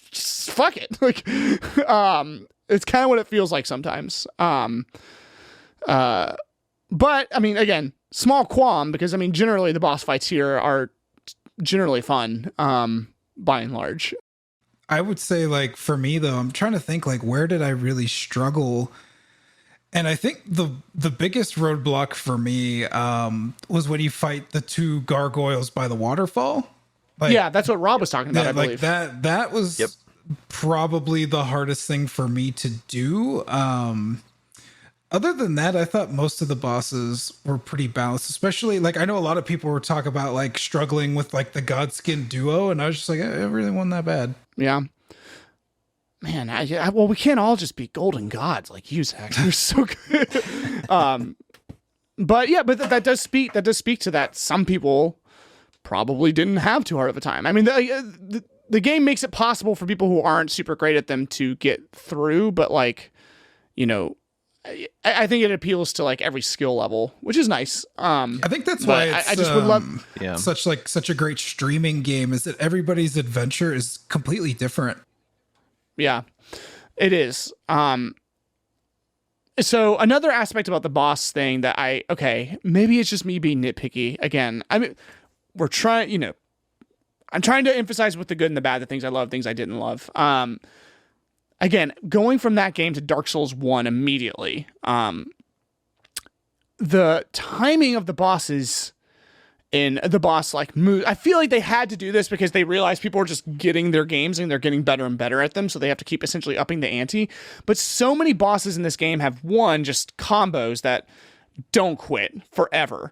just, fuck it. Like, it's kind of what it feels like sometimes. But I mean, again, small qualm because I mean, generally the boss fights here are generally fun, by and large. I would say like for me though, I'm trying to think like where did I really struggle? And I think the biggest roadblock for me was when you fight the two gargoyles by the waterfall. Like, yeah, that's what Rob was talking about, yeah, I believe. Like that was probably the hardest thing for me to do. Other than that, I thought most of the bosses were pretty balanced, especially like I know a lot of people were talking about like struggling with like the Godskin duo, and I was just like, it really wasn't that bad. Yeah. Man, well, we can't all just be golden gods like you, Zach. You're so good. But yeah, but that does speak to that. Some people probably didn't have too hard of a time. I mean, the game makes it possible for people who aren't super great at them to get through, but like, you know, I think it appeals to like every skill level, which is nice. I think that's why it's, I just would love such a great streaming game is that everybody's adventure is completely different. Yeah, it is. So another aspect about the boss thing that maybe it's just me being nitpicky again. I mean, we're trying, you know, I'm trying to emphasize with the good and the bad, the things I love, things I didn't love. Again, going from that game to Dark Souls 1 immediately, the timing of the bosses in the boss like move, I feel like they had to do this because they realized people were just getting their games and they're getting better and better at them, so they have to keep essentially upping the ante. But so many bosses in this game have just combos that don't quit forever,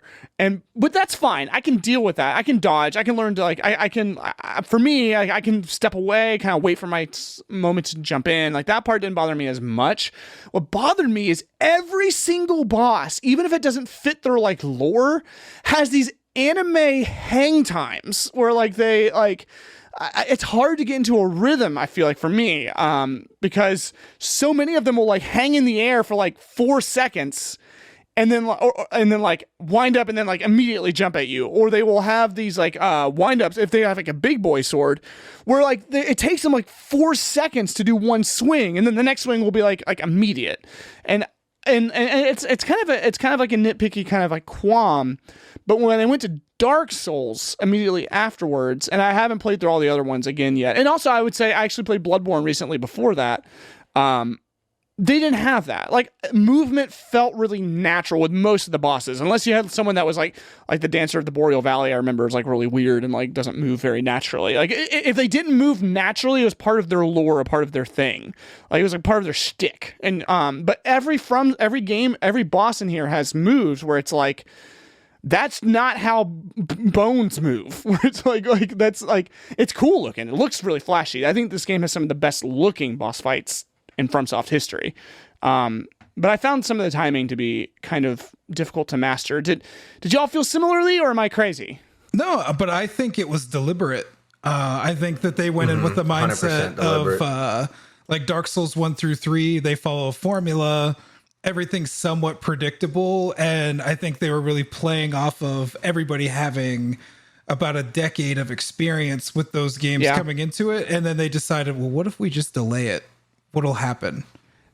but that's fine. I can deal with that. I can dodge. I can learn to like. I can step away, kind of wait for my moment to jump in. Like that part didn't bother me as much. What bothered me is every single boss, even if it doesn't fit their like lore, has these anime hang times where like they like. It's hard to get into a rhythm, I feel like, for me, because so many of them will like hang in the air for like 4 seconds. And then like wind up and then like immediately jump at you, or they will have these like wind ups if they have like a big boy sword, where like it takes them like 4 seconds to do one swing, and then the next swing will be like immediate, and it's kind of like a nitpicky kind of like qualm. But when I went to Dark Souls immediately afterwards, and I haven't played through all the other ones again yet, and also I would say I actually played Bloodborne recently before that. They didn't have that. Like movement felt really natural with most of the bosses, unless you had someone that was like the Dancer of the Boreal Valley. I remember is like really weird and like doesn't move very naturally. Like if they didn't move naturally, it was part of their lore, a part of their thing. Like it was like part of their shtick. And but every game, every boss in here has moves where it's like that's not how bones move. Where it's like that's like it's cool looking. It looks really flashy. I think this game has some of the best looking boss fights in FromSoft history. But I found some of the timing to be kind of difficult to master. Did y'all feel similarly, or am I crazy? No, but I think it was deliberate. I think that they went in with the mindset of like Dark Souls 1 through 3, they follow a formula, everything's somewhat predictable, and I think they were really playing off of everybody having about a decade of experience with those games coming into it, and then they decided, well, what if we just delay it? What'll happen?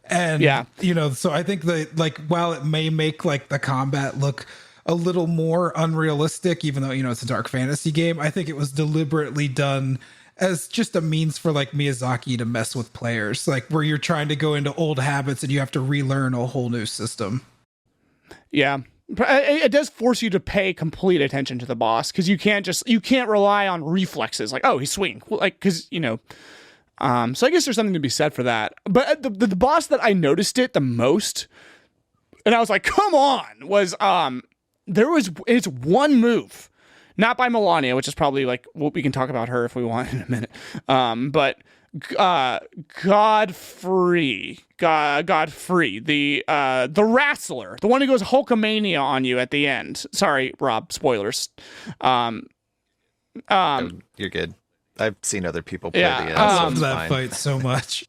And you know, so I think that like while it may make like the combat look a little more unrealistic, even though, you know, it's a dark fantasy game, I think it was deliberately done as just a means for like Miyazaki to mess with players, like where you're trying to go into old habits and you have to relearn a whole new system. Yeah. It does force you to pay complete attention to the boss, because you can't rely on reflexes like, oh, he's swinging, like, because so I guess there's something to be said for that. But the boss that I noticed it the most, and I was like, come on, was it's one move, not by Melania, which is probably like, well, we can talk about her if we want in a minute. But Godfrey, the wrestler, the one who goes Hulkamania on you at the end. Sorry, Rob, spoilers. You're good. I've seen other people play the end. I So love it's that fine. fight so much.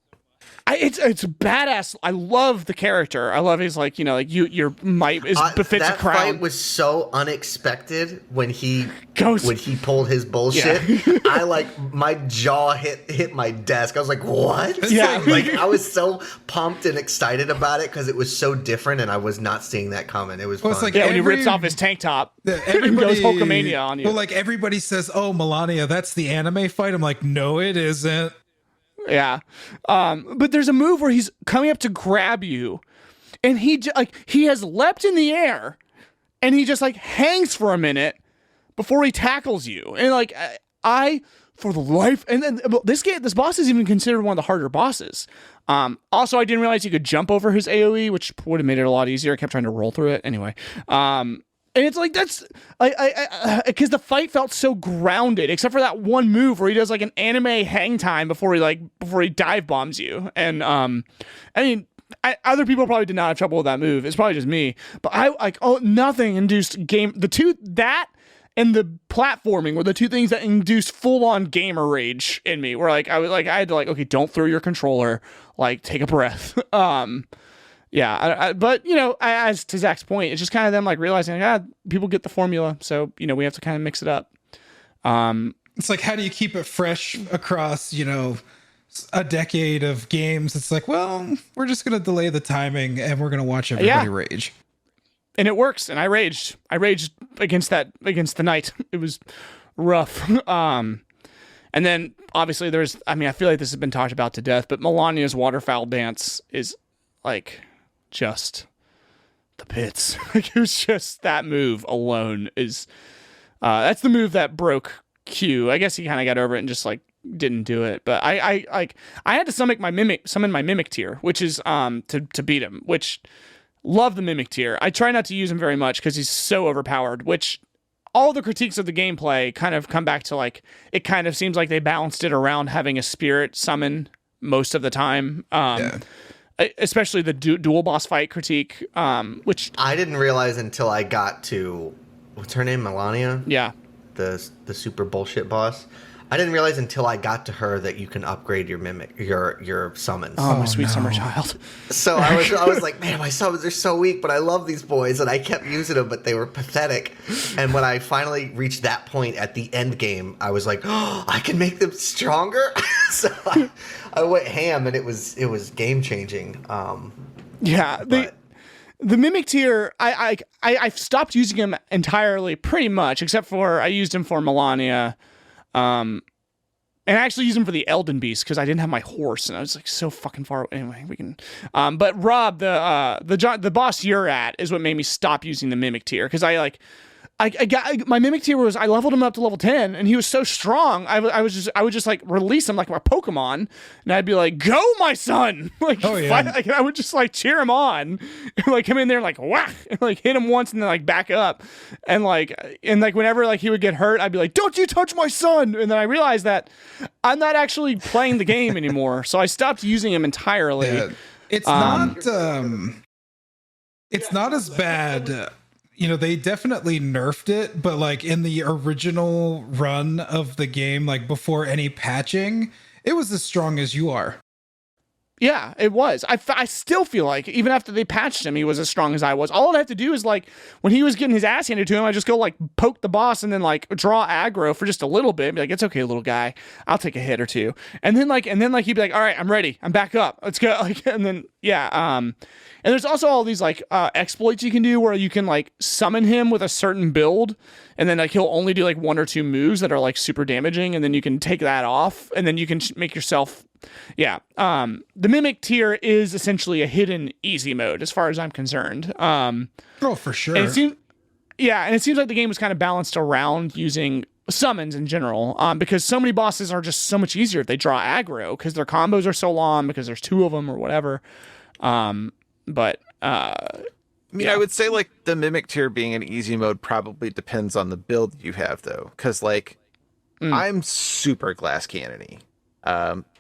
It's badass. I love the character. I love his like your might is befits a that crown. fight was so unexpected when he Goes- pulled his bullshit. Yeah. I like my jaw hit my desk. I was like, "What?" Yeah. like I was so pumped and excited about it because it was so different, and I was not seeing that coming. It was Well, it's fun. like Yeah, when he every- rips off his tank top and Everybody goes Hulkamania on you. Well, like everybody says, "Oh, Melania, that's the anime fight." I'm like, no, it isn't. Yeah. But there's a move where he's coming up to grab you, and he has leapt in the air, and he just like hangs for a minute before he tackles you. And like I for the life, and then this boss is even considered one of the harder bosses. Also, I didn't realize you could jump over his AoE, which would have made it a lot easier. I kept trying to roll through it anyway. And it's like, that's because the fight felt so grounded, except for that one move where he does like an anime hang time before he dive bombs you. And I mean, other people probably did not have trouble with that move. It's probably just me. But nothing induced game. That and the platforming were the two things that induced full on gamer rage in me. Where I had to okay, don't throw your controller. Like, take a breath. Yeah, but as to Zach's point, it's just kind of them like realizing, people get the formula, so we have to kind of mix it up. It's like, how do you keep it fresh across a decade of games? It's like, well, we're just gonna delay the timing and we're gonna watch everybody rage, and it works. And I raged against the night. It was rough. And then obviously I feel like this has been talked about to death, but Melania's waterfowl dance is like just the pits. It was just that move alone is that's the move that broke Q. I guess he kind of got over it and just like didn't do it. But I had to summon my mimic tier, which is to beat him, which love the mimic tier. I try not to use him very much because he's so overpowered, which all the critiques of the gameplay kind of come back to like, it kind of seems like they balanced it around having a spirit summon most of the time. Especially the dual boss fight critique, which I didn't realize until I got to what's her name, Melania? Yeah, the super bullshit boss. I didn't realize until I got to her that you can upgrade your mimic, your summons. Oh, my sweet summer child. So I was like, man, my summons are so weak, but I love these boys, and I kept using them, but they were pathetic. And when I finally reached that point at the end game, I was like, oh, I can make them stronger. So I went ham, and it was game changing. Yeah, the mimic tier, I've stopped using him entirely, pretty much, except for I used him for Melania. And I actually used him for the Elden Beast because I didn't have my horse and I was like so fucking far away. Anyway, we can. But Rob, the boss you're at is what made me stop using the mimic tier because I my mimic tier was I leveled him up to level 10 and he was so strong. I would just like release him like my Pokemon and I'd be like, go my son, like, oh yeah, fight. Like, I would just like cheer him on, like come in there and like whack, and, like hit him once and then like back up, and whenever like he would get hurt, I'd be like, don't you touch my son, and then I realized that I'm not actually playing the game anymore, so I stopped using him entirely. Yeah. It's not as bad. They definitely nerfed it, but like in the original run of the game, like before any patching, it was as strong as you are. Yeah, it was. I still feel like even after they patched him, he was as strong as I was. All I'd have to do is like when he was getting his ass handed to him, I just go like poke the boss and then like draw aggro for just a little bit. Be like, it's okay, little guy. I'll take a hit or two. And then he'd be like, all right, I'm ready. I'm back up. Let's go. Like, and then and there's also all these like exploits you can do where you can like summon him with a certain build, and then like he'll only do like 1 or 2 moves that are like super damaging, and then you can take that off, and then you can make yourself. Yeah. The Mimic tier is essentially a hidden easy mode as far as I'm concerned. Oh, for sure. And it seems like the game was kind of balanced around using summons in general, because so many bosses are just so much easier if they draw aggro because their combos are so long because there's 2 of them or whatever. I would say like the Mimic tier being an easy mode probably depends on the build you have though. Cause like I'm super glass cannon-y.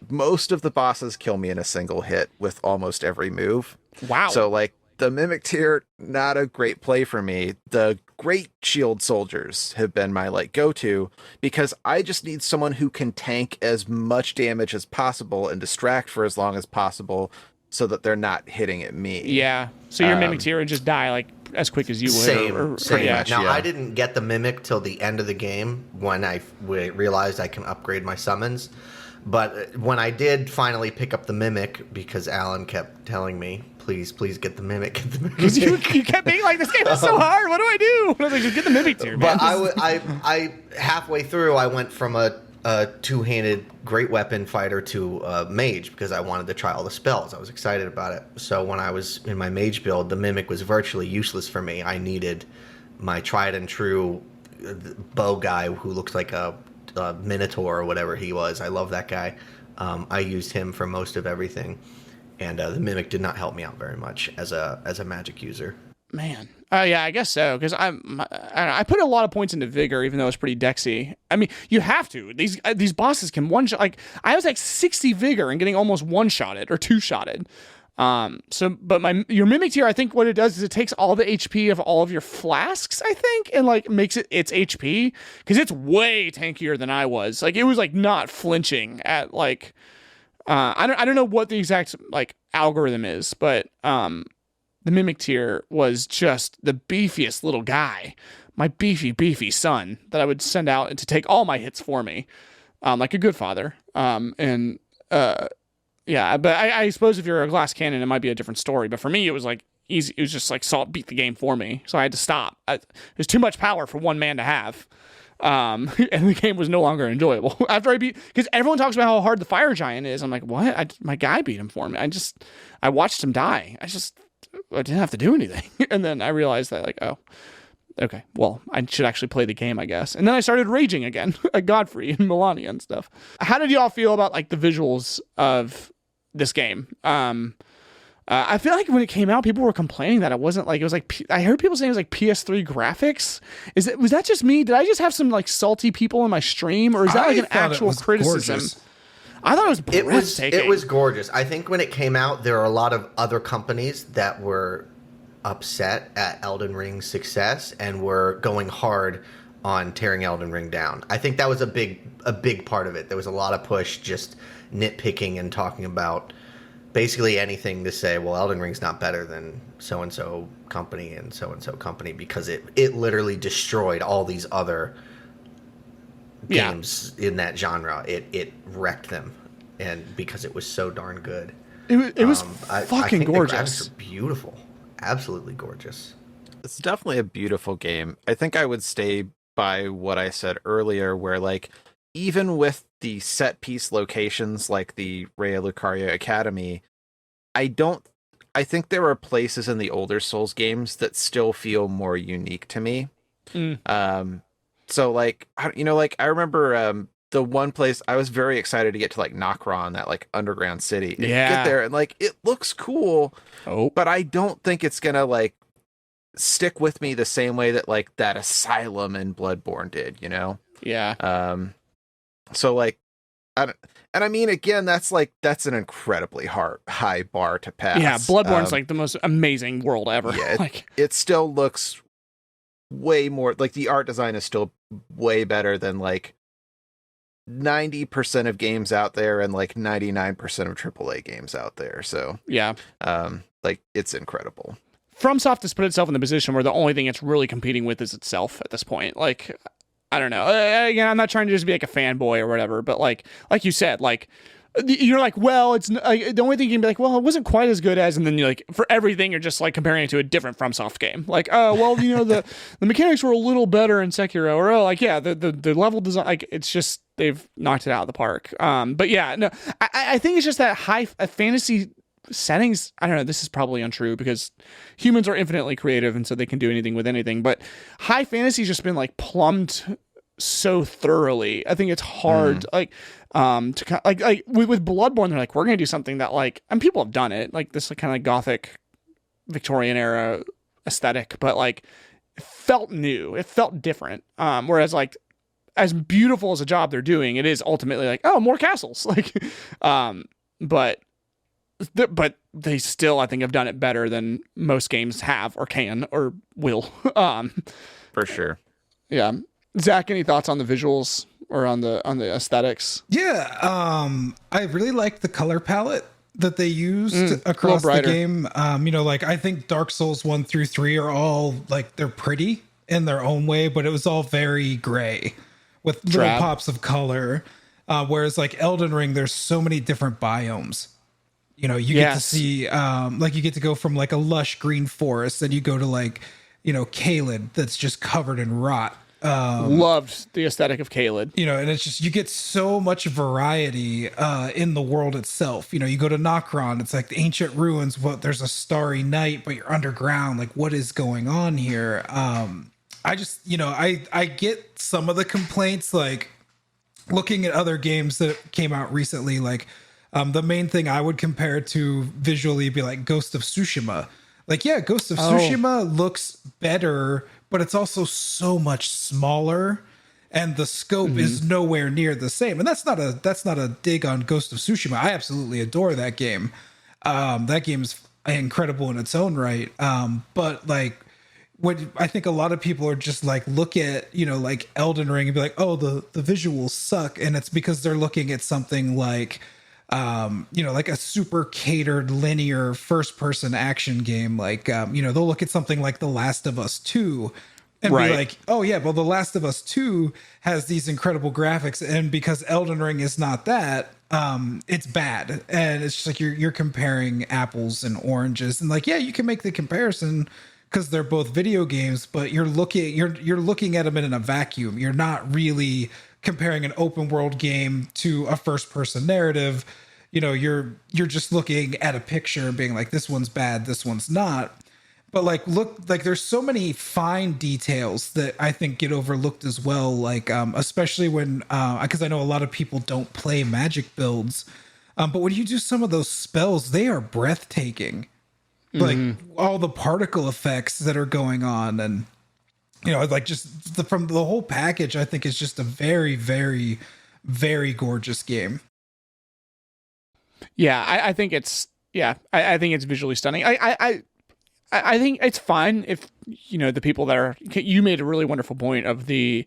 Most of the bosses kill me in a single hit with almost every move. Wow. So like the Mimic tier, not a great play for me. The Great Shield Soldiers have been my like go-to because I just need someone who can tank as much damage as possible and distract for as long as possible so that they're not hitting at me. Yeah. So your Mimic tier would just die like as quick as you would. Same. Yeah. Now, I didn't get the Mimic till the end of the game when I realized I can upgrade my summons. But when I did finally pick up the Mimic, because Alan kept telling me, please get the Mimic. Get the Mimic. Because you kept being like, this game is so hard. What do I do? I was like, just get the Mimic tier, man. But I halfway through, I went from a two-handed great weapon fighter to a mage because I wanted to try all the spells. I was excited about it. So when I was in my mage build, the Mimic was virtually useless for me. I needed my tried and true bow guy who looks like a Minotaur or whatever he was. I love that guy. I used him for most of everything, and the Mimic did not help me out very much as a magic user. Man, yeah, I guess so. Because I put a lot of points into Vigor, even though it's pretty dexy. I mean, you have to. These bosses can one shot. Like I was like 60 Vigor and getting almost one shotted or 2 shotted. But your Mimic tier, I think what it does is it takes all the HP of all of your flasks, I think, and like makes it its HP, because it's way tankier than I was. Like it was like not flinching at like, I don't know what the exact like algorithm is, but the Mimic tier was just the beefiest little guy, my beefy son that I would send out to take all my hits for me, like a good father, Yeah, but I suppose if you're a glass cannon, it might be a different story. But for me, it was like easy. It was just like Salt beat the game for me, so I had to stop. There's too much power for one man to have, and the game was no longer enjoyable after I beat. Because everyone talks about how hard the fire giant is. I'm like, what? My guy beat him for me. I watched him die. I didn't have to do anything, and then I realized that like, oh, okay, well, I should actually play the game, I guess. And then I started raging again at Godfrey and Melania and stuff. How did y'all feel about like the visuals of this game? I feel like when it came out, people were complaining that it was like I heard people saying it was like PS3 graphics. Was that just me? Did I just have some like salty people in my stream, or is that like an actual criticism? Gorgeous. I thought it was breathtaking. It was gorgeous. I think when it came out, there are a lot of other companies that were upset at Elden Ring's success and were going hard on tearing Elden Ring down. I think that was a big part of it. There was a lot of push, just nitpicking and talking about basically anything to say, well, Elden Ring's not better than so-and-so company and so-and-so company, because it literally destroyed all these other games in that genre. It wrecked them, and because it was so darn good. It was fucking gorgeous. The graphics are beautiful. Absolutely gorgeous. It's definitely a beautiful game. I think I would stay by what I said earlier, where like even with the set piece locations like the Raya Lucaria Academy, I think there are places in the older Souls games that still feel more unique to me. So like, I remember the one place I was very excited to get to, like Nokron, that like underground city. And get there and like it looks cool. But I don't think it's gonna like stick with me the same way that like that asylum in Bloodborne did, you know? Yeah. So like, I mean, again, that's an incredibly high bar to pass. Yeah, Bloodborne's like the most amazing world ever. Yeah, like it still looks way more like the art design is still way better than like 90% of games out there and like 99% of AAA games out there. So yeah, like it's incredible. FromSoft has put itself in the position where the only thing it's really competing with is itself at this point. Like, I don't know. Again, I'm not trying to just be like a fanboy or whatever, but like you said, like, you're like, well, it's the only thing you can be like, well, it wasn't quite as good as, and then you're like, for everything, you're just like comparing it to a different FromSoft game. Like, oh, well, the mechanics were a little better in Sekiro, or oh, like, yeah, the level design, like, it's just they've knocked it out of the park. But yeah, no, I think it's just that high fantasy settings. I don't know. This is probably untrue because humans are infinitely creative, and so they can do anything with anything. But high fantasy's just been like plumbed so thoroughly. I think it's hard, like to like with Bloodborne, they're like, we're gonna do something that like, and people have done it, like this like, kind of gothic Victorian era aesthetic, but like it felt new, it felt different. Whereas like as beautiful as a job they're doing, it is ultimately like, oh, more castles, like but they still, I think, have done it better than most games have or can or will. For sure. Yeah. Zach, any thoughts on the visuals or on the aesthetics? Yeah, I really like the color palette that they used across the game. Like I think Dark Souls 1 through 3 are all like, they're pretty in their own way, but it was all very gray with little pops of color. Whereas like Elden Ring, there's so many different biomes. You get to see, like you get to go from like a lush green forest, then you go to like, Caelid that's just covered in rot. Loved the aesthetic of Caelid. And it's just, you get so much variety in the world itself. You go to Nokron, it's like the ancient ruins, there's a starry night, but you're underground. Like, what is going on here? I just, I get some of the complaints, like looking at other games that came out recently, like the main thing I would compare it to visually be like Ghost of Tsushima. Like, yeah, Ghost of Tsushima looks better, but it's also so much smaller, and the scope is nowhere near the same. And that's not a dig on Ghost of Tsushima. I absolutely adore that game. That game's incredible in its own right. But like, what I think a lot of people are just like, look at like Elden Ring and be like, oh, the visuals suck, and it's because they're looking at something like like a super catered linear first person action game. Like, they'll look at something like The Last of Us 2 and be like, oh yeah, well, The Last of Us 2 has these incredible graphics, and because Elden Ring is not that, it's bad. And it's just like, you're comparing apples and oranges, and like, yeah, you can make the comparison because they're both video games, but you're looking at them in a vacuum. You're not really comparing an open world game to a first person narrative. You're just looking at a picture and being like, this one's bad, this one's not. But like, look, like there's so many fine details that I think get overlooked as well. Like, especially when, because I know a lot of people don't play magic builds, but when you do some of those spells, they are breathtaking. Like all the particle effects that are going on, and like just from the whole package, I think is just a very, very, very gorgeous game. Yeah, I think it's I think it's visually stunning. I think it's fine if the people that are, you made a really wonderful point of the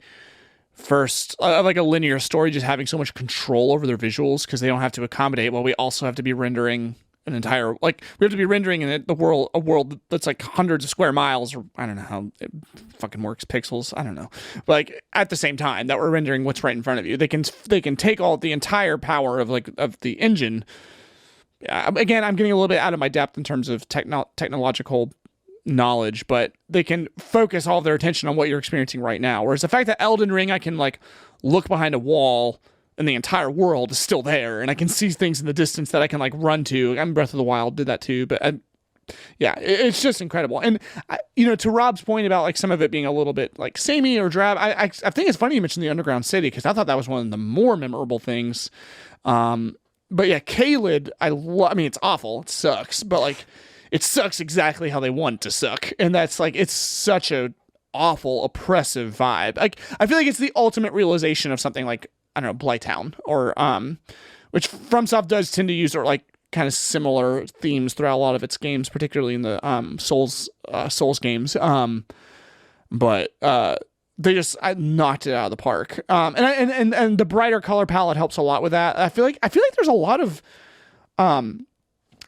first like a linear story just having so much control over their visuals because they don't have to accommodate. Well, we also have to be rendering an entire, like, we have to be rendering in a world that's like hundreds of square miles, or I don't know how it fucking works, pixels, I don't know, but like at the same time that we're rendering what's right in front of you. They can take all the entire power of the engine. Again, I'm getting a little bit out of my depth in terms of technological knowledge, but they can focus all of their attention on what you're experiencing right now. Whereas the fact that Elden Ring, I can like look behind a wall and the entire world is still there, and I can see things in the distance that I can like run to. I'm Breath of the Wild did that too, but yeah, it's just incredible. And to Rob's point about like some of it being a little bit like samey or drab, I think it's funny you mentioned the underground city, because I thought that was one of the more memorable things. But yeah, Caelid, I mean, it's awful, it sucks, but like it sucks exactly how they want it to suck, and that's like, it's such a awful, oppressive vibe. Like, I feel like it's the ultimate realization of something like, I don't know, Blighttown, or which FromSoft does tend to use, or like kind of similar themes throughout a lot of its games, particularly in the Souls games. But I knocked it out of the park. And the brighter color palette helps a lot with that. I feel like there's a lot of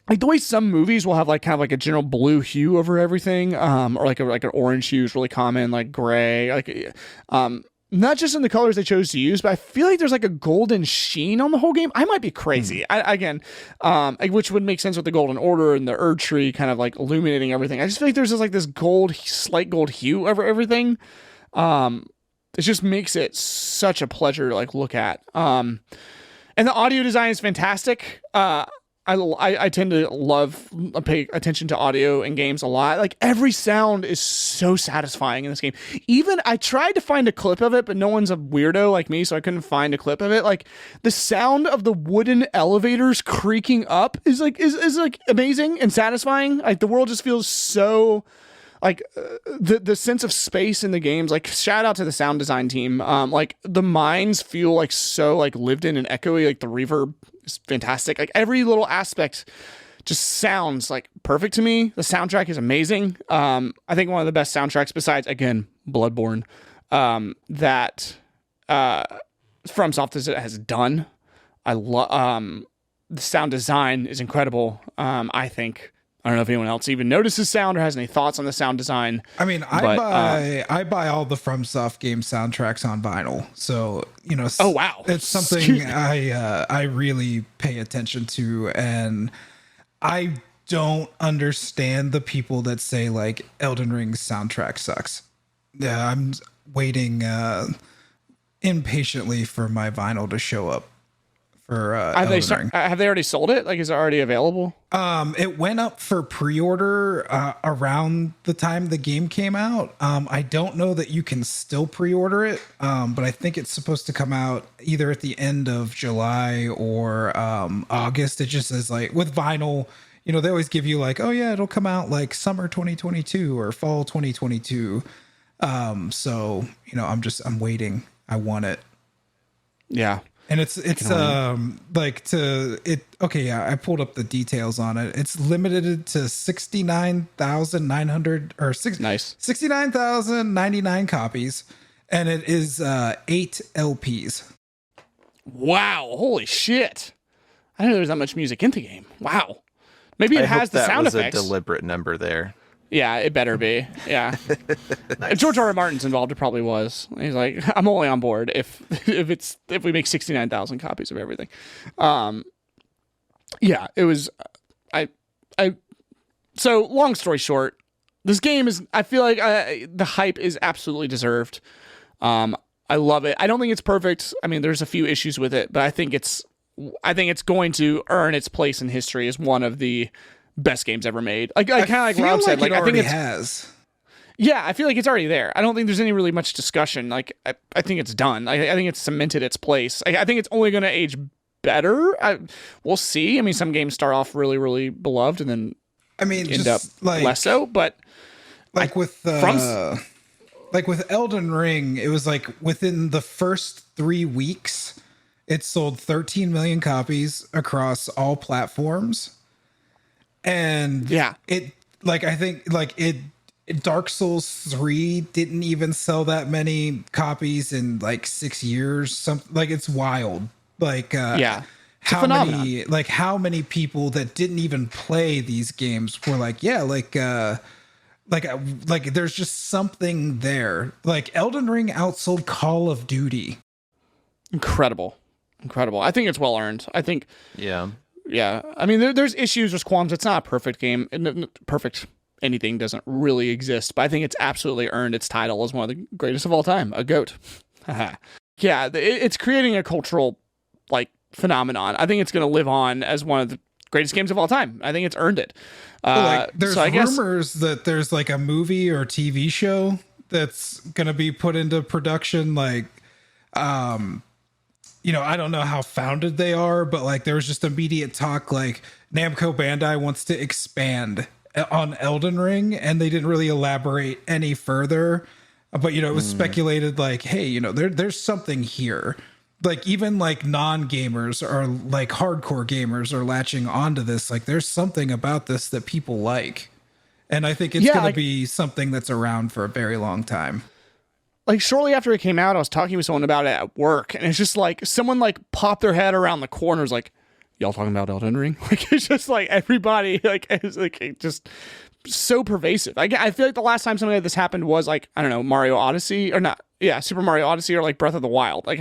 like the way some movies will have like kind of like a general blue hue over everything, or like an orange hue is really common, like gray, like not just in the colors they chose to use, but I feel like there's like a golden sheen on the whole game. I might be crazy. Which would make sense with the Golden Order and the Erd Tree kind of like illuminating everything. I just feel like there's just like this slight gold hue over everything. It just makes it such a pleasure to like look at. And the audio design is fantastic. I tend to pay attention to audio in games a lot. Like every sound is so satisfying in this game. Even I tried to find a clip of it, but no one's a weirdo like me, so I couldn't find a clip of it. Like the sound of the wooden elevators creaking up is like amazing and satisfying. Like the world just feels so like the sense of space in the games. Like shout out to the sound design team. Like the mines feel like so like lived in and echoey. Like the reverb is fantastic. Like every little aspect just sounds like perfect to me. The soundtrack is amazing. I think one of the best soundtracks besides again Bloodborne that Fromsoft has done. I love the sound design is incredible. I think. I don't know if anyone else even notices sound or has any thoughts on the sound design. I mean, I buy all the FromSoft game soundtracks on vinyl, so you know. Oh wow, it's something I really pay attention to, and I don't understand the people that say like Elden Ring's soundtrack sucks. Yeah, I'm waiting impatiently for my vinyl to show up. For have they already sold it? Like, is it already available? It went up for pre-order around the time the game came out. I don't know that you can still pre-order it, but I think it's supposed to come out either at the end of July or August. It just says like with vinyl, you know, they always give you like, oh yeah, it'll come out like summer 2022 or fall 2022. So you know, I'm waiting. I want it. Yeah. And it's I pulled up the details on it. It's limited to 69,900 or 69,099 copies, and it is 8 LPs. Wow, holy shit. I didn't know there was that much music in the game. Wow. Maybe it has the sound effects. That was a deliberate number there. Yeah, it better be. Yeah. Nice. If George R. R. Martin's involved, it probably was. He's like, I'm only on board if we make 69,000 copies of everything. Yeah, it was. So long story short, this game is. I feel like the hype is absolutely deserved. I love it. I don't think it's perfect. I mean, there's a few issues with it, but I think it's going to earn its place in history as one of the best games ever made. Like kind of like Rob said, like I think it has. Yeah, I feel like it's already there. I don't think there's any really much discussion. Like I think it's done. I think it's cemented its place. I think it's only going to age better. We'll see. I mean, some games start off really, really beloved and then end up like, less so. But with Elden Ring, it was like within the first 3 weeks, it sold 13 million copies across all platforms. And yeah, Dark Souls 3 didn't even sell that many copies in like 6 years. It's wild. How many people that didn't even play these games were like, yeah, there's just something there. Like Elden Ring outsold Call of Duty. Incredible. I think it's well earned. I think. Yeah, I mean, there's issues, there's qualms. It's not a perfect game. Perfect anything doesn't really exist, but I think it's absolutely earned its title as one of the greatest of all time, a GOAT. Yeah, it's creating a cultural phenomenon. I think it's going to live on as one of the greatest games of all time. I think it's earned it. There's rumors that there's like a movie or TV show that's going to be put into production. I don't know how founded they are, but there was just immediate talk Namco Bandai wants to expand on Elden Ring, and they didn't really elaborate any further. But it was speculated hey, there's something here. Even non-gamers or hardcore gamers are latching onto this. There's something about this that people like, and I think it's going to be something that's around for a very long time. like shortly after it came out, I was talking with someone about it at work, and it's just like someone like popped their head around the corner, was like, "Y'all talking about Elden Ring?" Like it's just like everybody like it's like it just so pervasive. I feel like the last time something like this happened was like, I don't know, Mario Odyssey or not, yeah, Super Mario Odyssey or like Breath of the Wild. Like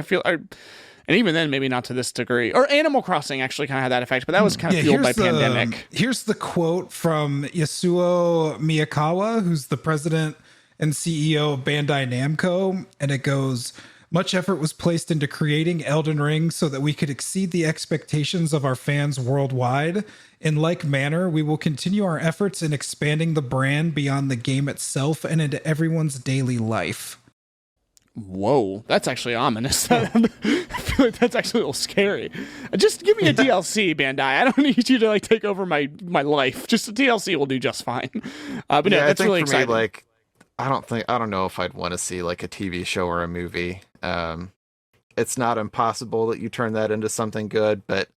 and even then, maybe not to this degree. Or Animal Crossing actually kind of had that effect, but that was kind of fueled by pandemic. Here's the quote from Yasuo Miyakawa, who's the president and CEO of Bandai Namco, and it goes, "Much effort was placed into creating Elden Ring so that we could exceed the expectations of our fans worldwide. In like manner, we will continue our efforts in expanding the brand beyond the game itself and into everyone's daily life." Whoa, that's actually ominous. I feel like that's actually a little scary. Just give me a DLC, Bandai. I don't need you to like take over my life. Just a DLC will do just fine. But yeah, that's really exciting. Me, like, I don't know if I'd want to see like a TV show or a movie. It's not impossible that you turn that into something good, but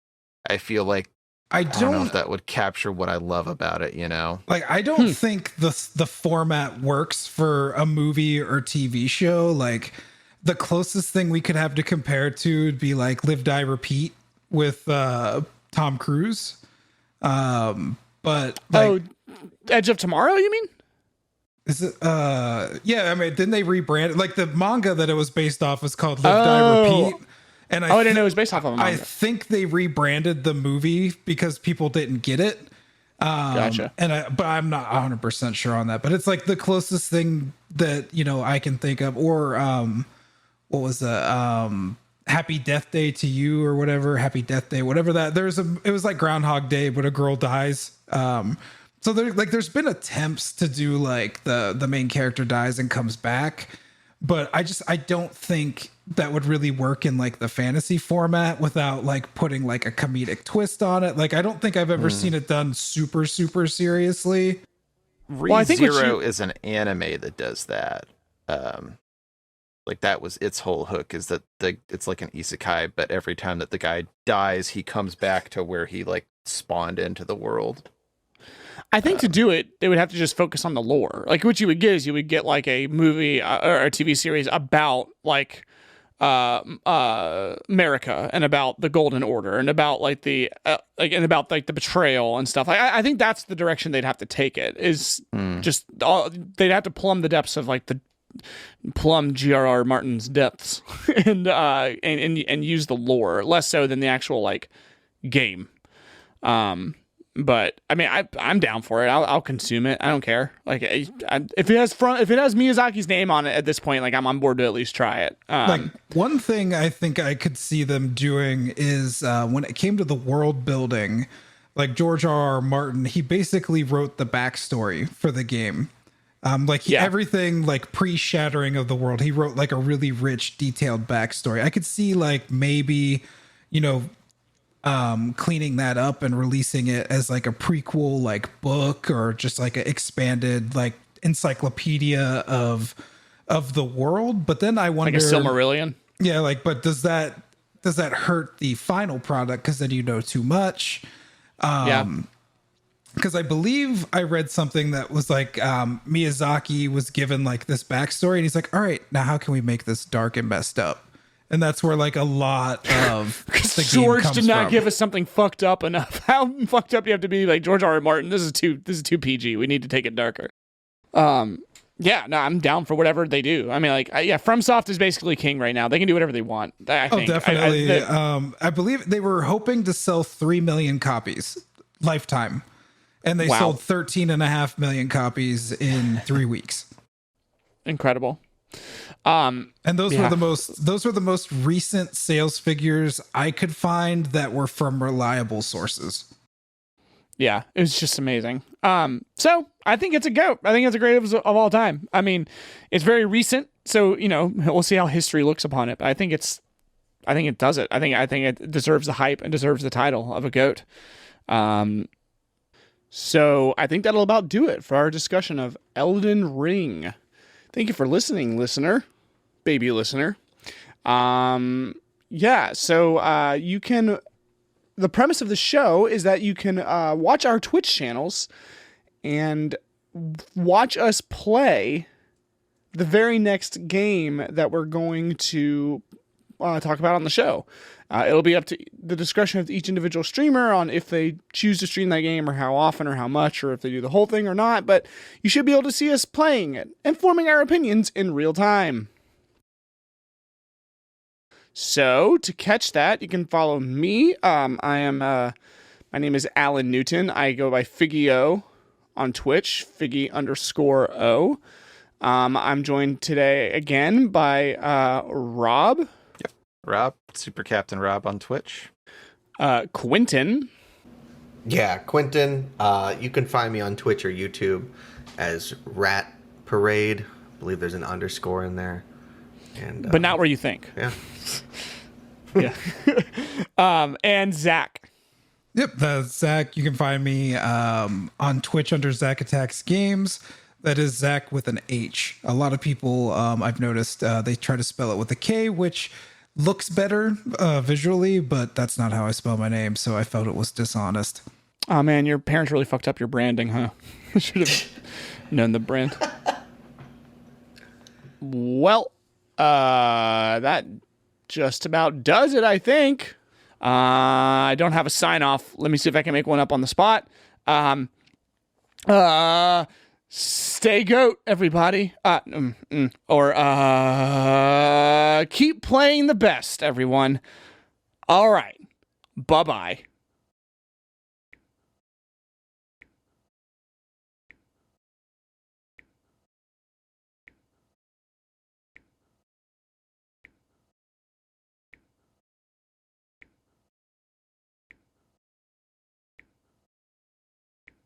I feel like I don't know if that would capture what I love about it, you know? Like, I don't think the format works for a movie or TV show. Like, the closest thing we could have to compare it to would be like Live, Die, Repeat with Tom Cruise. But like, Edge of Tomorrow, you mean? Is it? Yeah, I mean, didn't they rebrand it? Like, the manga that it was based off was called Live, Die, Repeat. And I didn't know it was based off of a manga. I think they rebranded the movie because people didn't get it. Gotcha. But I'm not 100% sure on that. But it's like the closest thing that, you know, I can think of. Or what was the Happy Death Day to You or whatever. Happy Death Day, whatever that. It was like Groundhog Day, but a girl dies. So there's been attempts to do like the main character dies and comes back. But I don't think that would really work in like the fantasy format without like putting like a comedic twist on it. Like, I don't think I've ever seen it done super, super seriously. ReZero is an anime that does that. Like, that was its whole hook, is that it's like an isekai, but every time that the guy dies, he comes back to where he like spawned into the world. I think to do it, they would have to just focus on the lore. Like, what you would get is you would get like a movie or a TV series about like America and about the Golden Order and about like the betrayal and stuff. I think that's the direction they'd have to take it. Is just they'd have to plumb the depths of like plumb G.R.R. Martin's depths and use the lore less so than the actual like game. But I mean, I'm down for it. I'll consume it. I don't care. Like, if it has Miyazaki's name on it at this point, like, I'm on board to at least try it. Like, one thing I think I could see them doing is when it came to the world building, like George R.R. Martin, he basically wrote the backstory for the game. Everything like pre-shattering of the world, he wrote like a really rich, detailed backstory. I could see like maybe, you know, cleaning that up and releasing it as like a prequel like book or just like an expanded like encyclopedia of the world. But then I wonder, like a Silmarillion. Yeah, like, but does that hurt the final product because then you know too much? Because I believe I read something that was like Miyazaki was given like this backstory and he's like, all right, now how can we make this dark and messed up? And that's where like a lot of the George game did not from. give us something fucked up enough. How fucked up do you have to be? Like, George R.R. Martin, this is too PG. We need to take it darker. Yeah, no, I'm down for whatever they do. I mean, like, FromSoft is basically king right now. They can do whatever they want. I think. Definitely. I believe they were hoping to sell 3 million copies lifetime, and they sold 13.5 million copies in 3 weeks. Incredible. And those were the most recent sales figures I could find that were from reliable sources. Yeah, it was just amazing. So I think it's a GOAT. I think it's a greatest of all time. I mean, it's very recent, so you know we'll see how history looks upon it. But I think it does it. I think it deserves the hype and deserves the title of a GOAT. So I think that'll about do it for our discussion of Elden Ring. Thank you for listening, listener, baby listener. So you can. The premise of the show is that you can watch our Twitch channels and watch us play the very next game that we're going to talk about on the show. It'll be up to the discretion of each individual streamer on if they choose to stream that game or how often or how much or if they do the whole thing or not, but you should be able to see us playing it and forming our opinions in real time. So to catch that, you can follow me. My name is Alan Newton. I go by Figgy-O on Twitch, Figgy_O. I'm joined today again by Rob. Rob, Super Captain Rob on Twitch. Quentin. Yeah, Quentin. You can find me on Twitch or YouTube as Rat Parade. I believe there's an underscore in there. And But not where you think. yeah. Yeah. And Zach. Yep, that's Zach. You can find me on Twitch under Zach Attacks Games. That is Zach with an H. A lot of people, I've noticed, they try to spell it with a K, which looks better visually, but that's not how I spell my name, so I felt it was dishonest. Oh man, your parents really fucked up your branding, huh? Should have known the brand. Well, that just about does it, I think. I don't have a sign off. Let me see if I can make one up on the spot. Stay GOAT, everybody. Keep playing the best, everyone. All right. Bye-bye.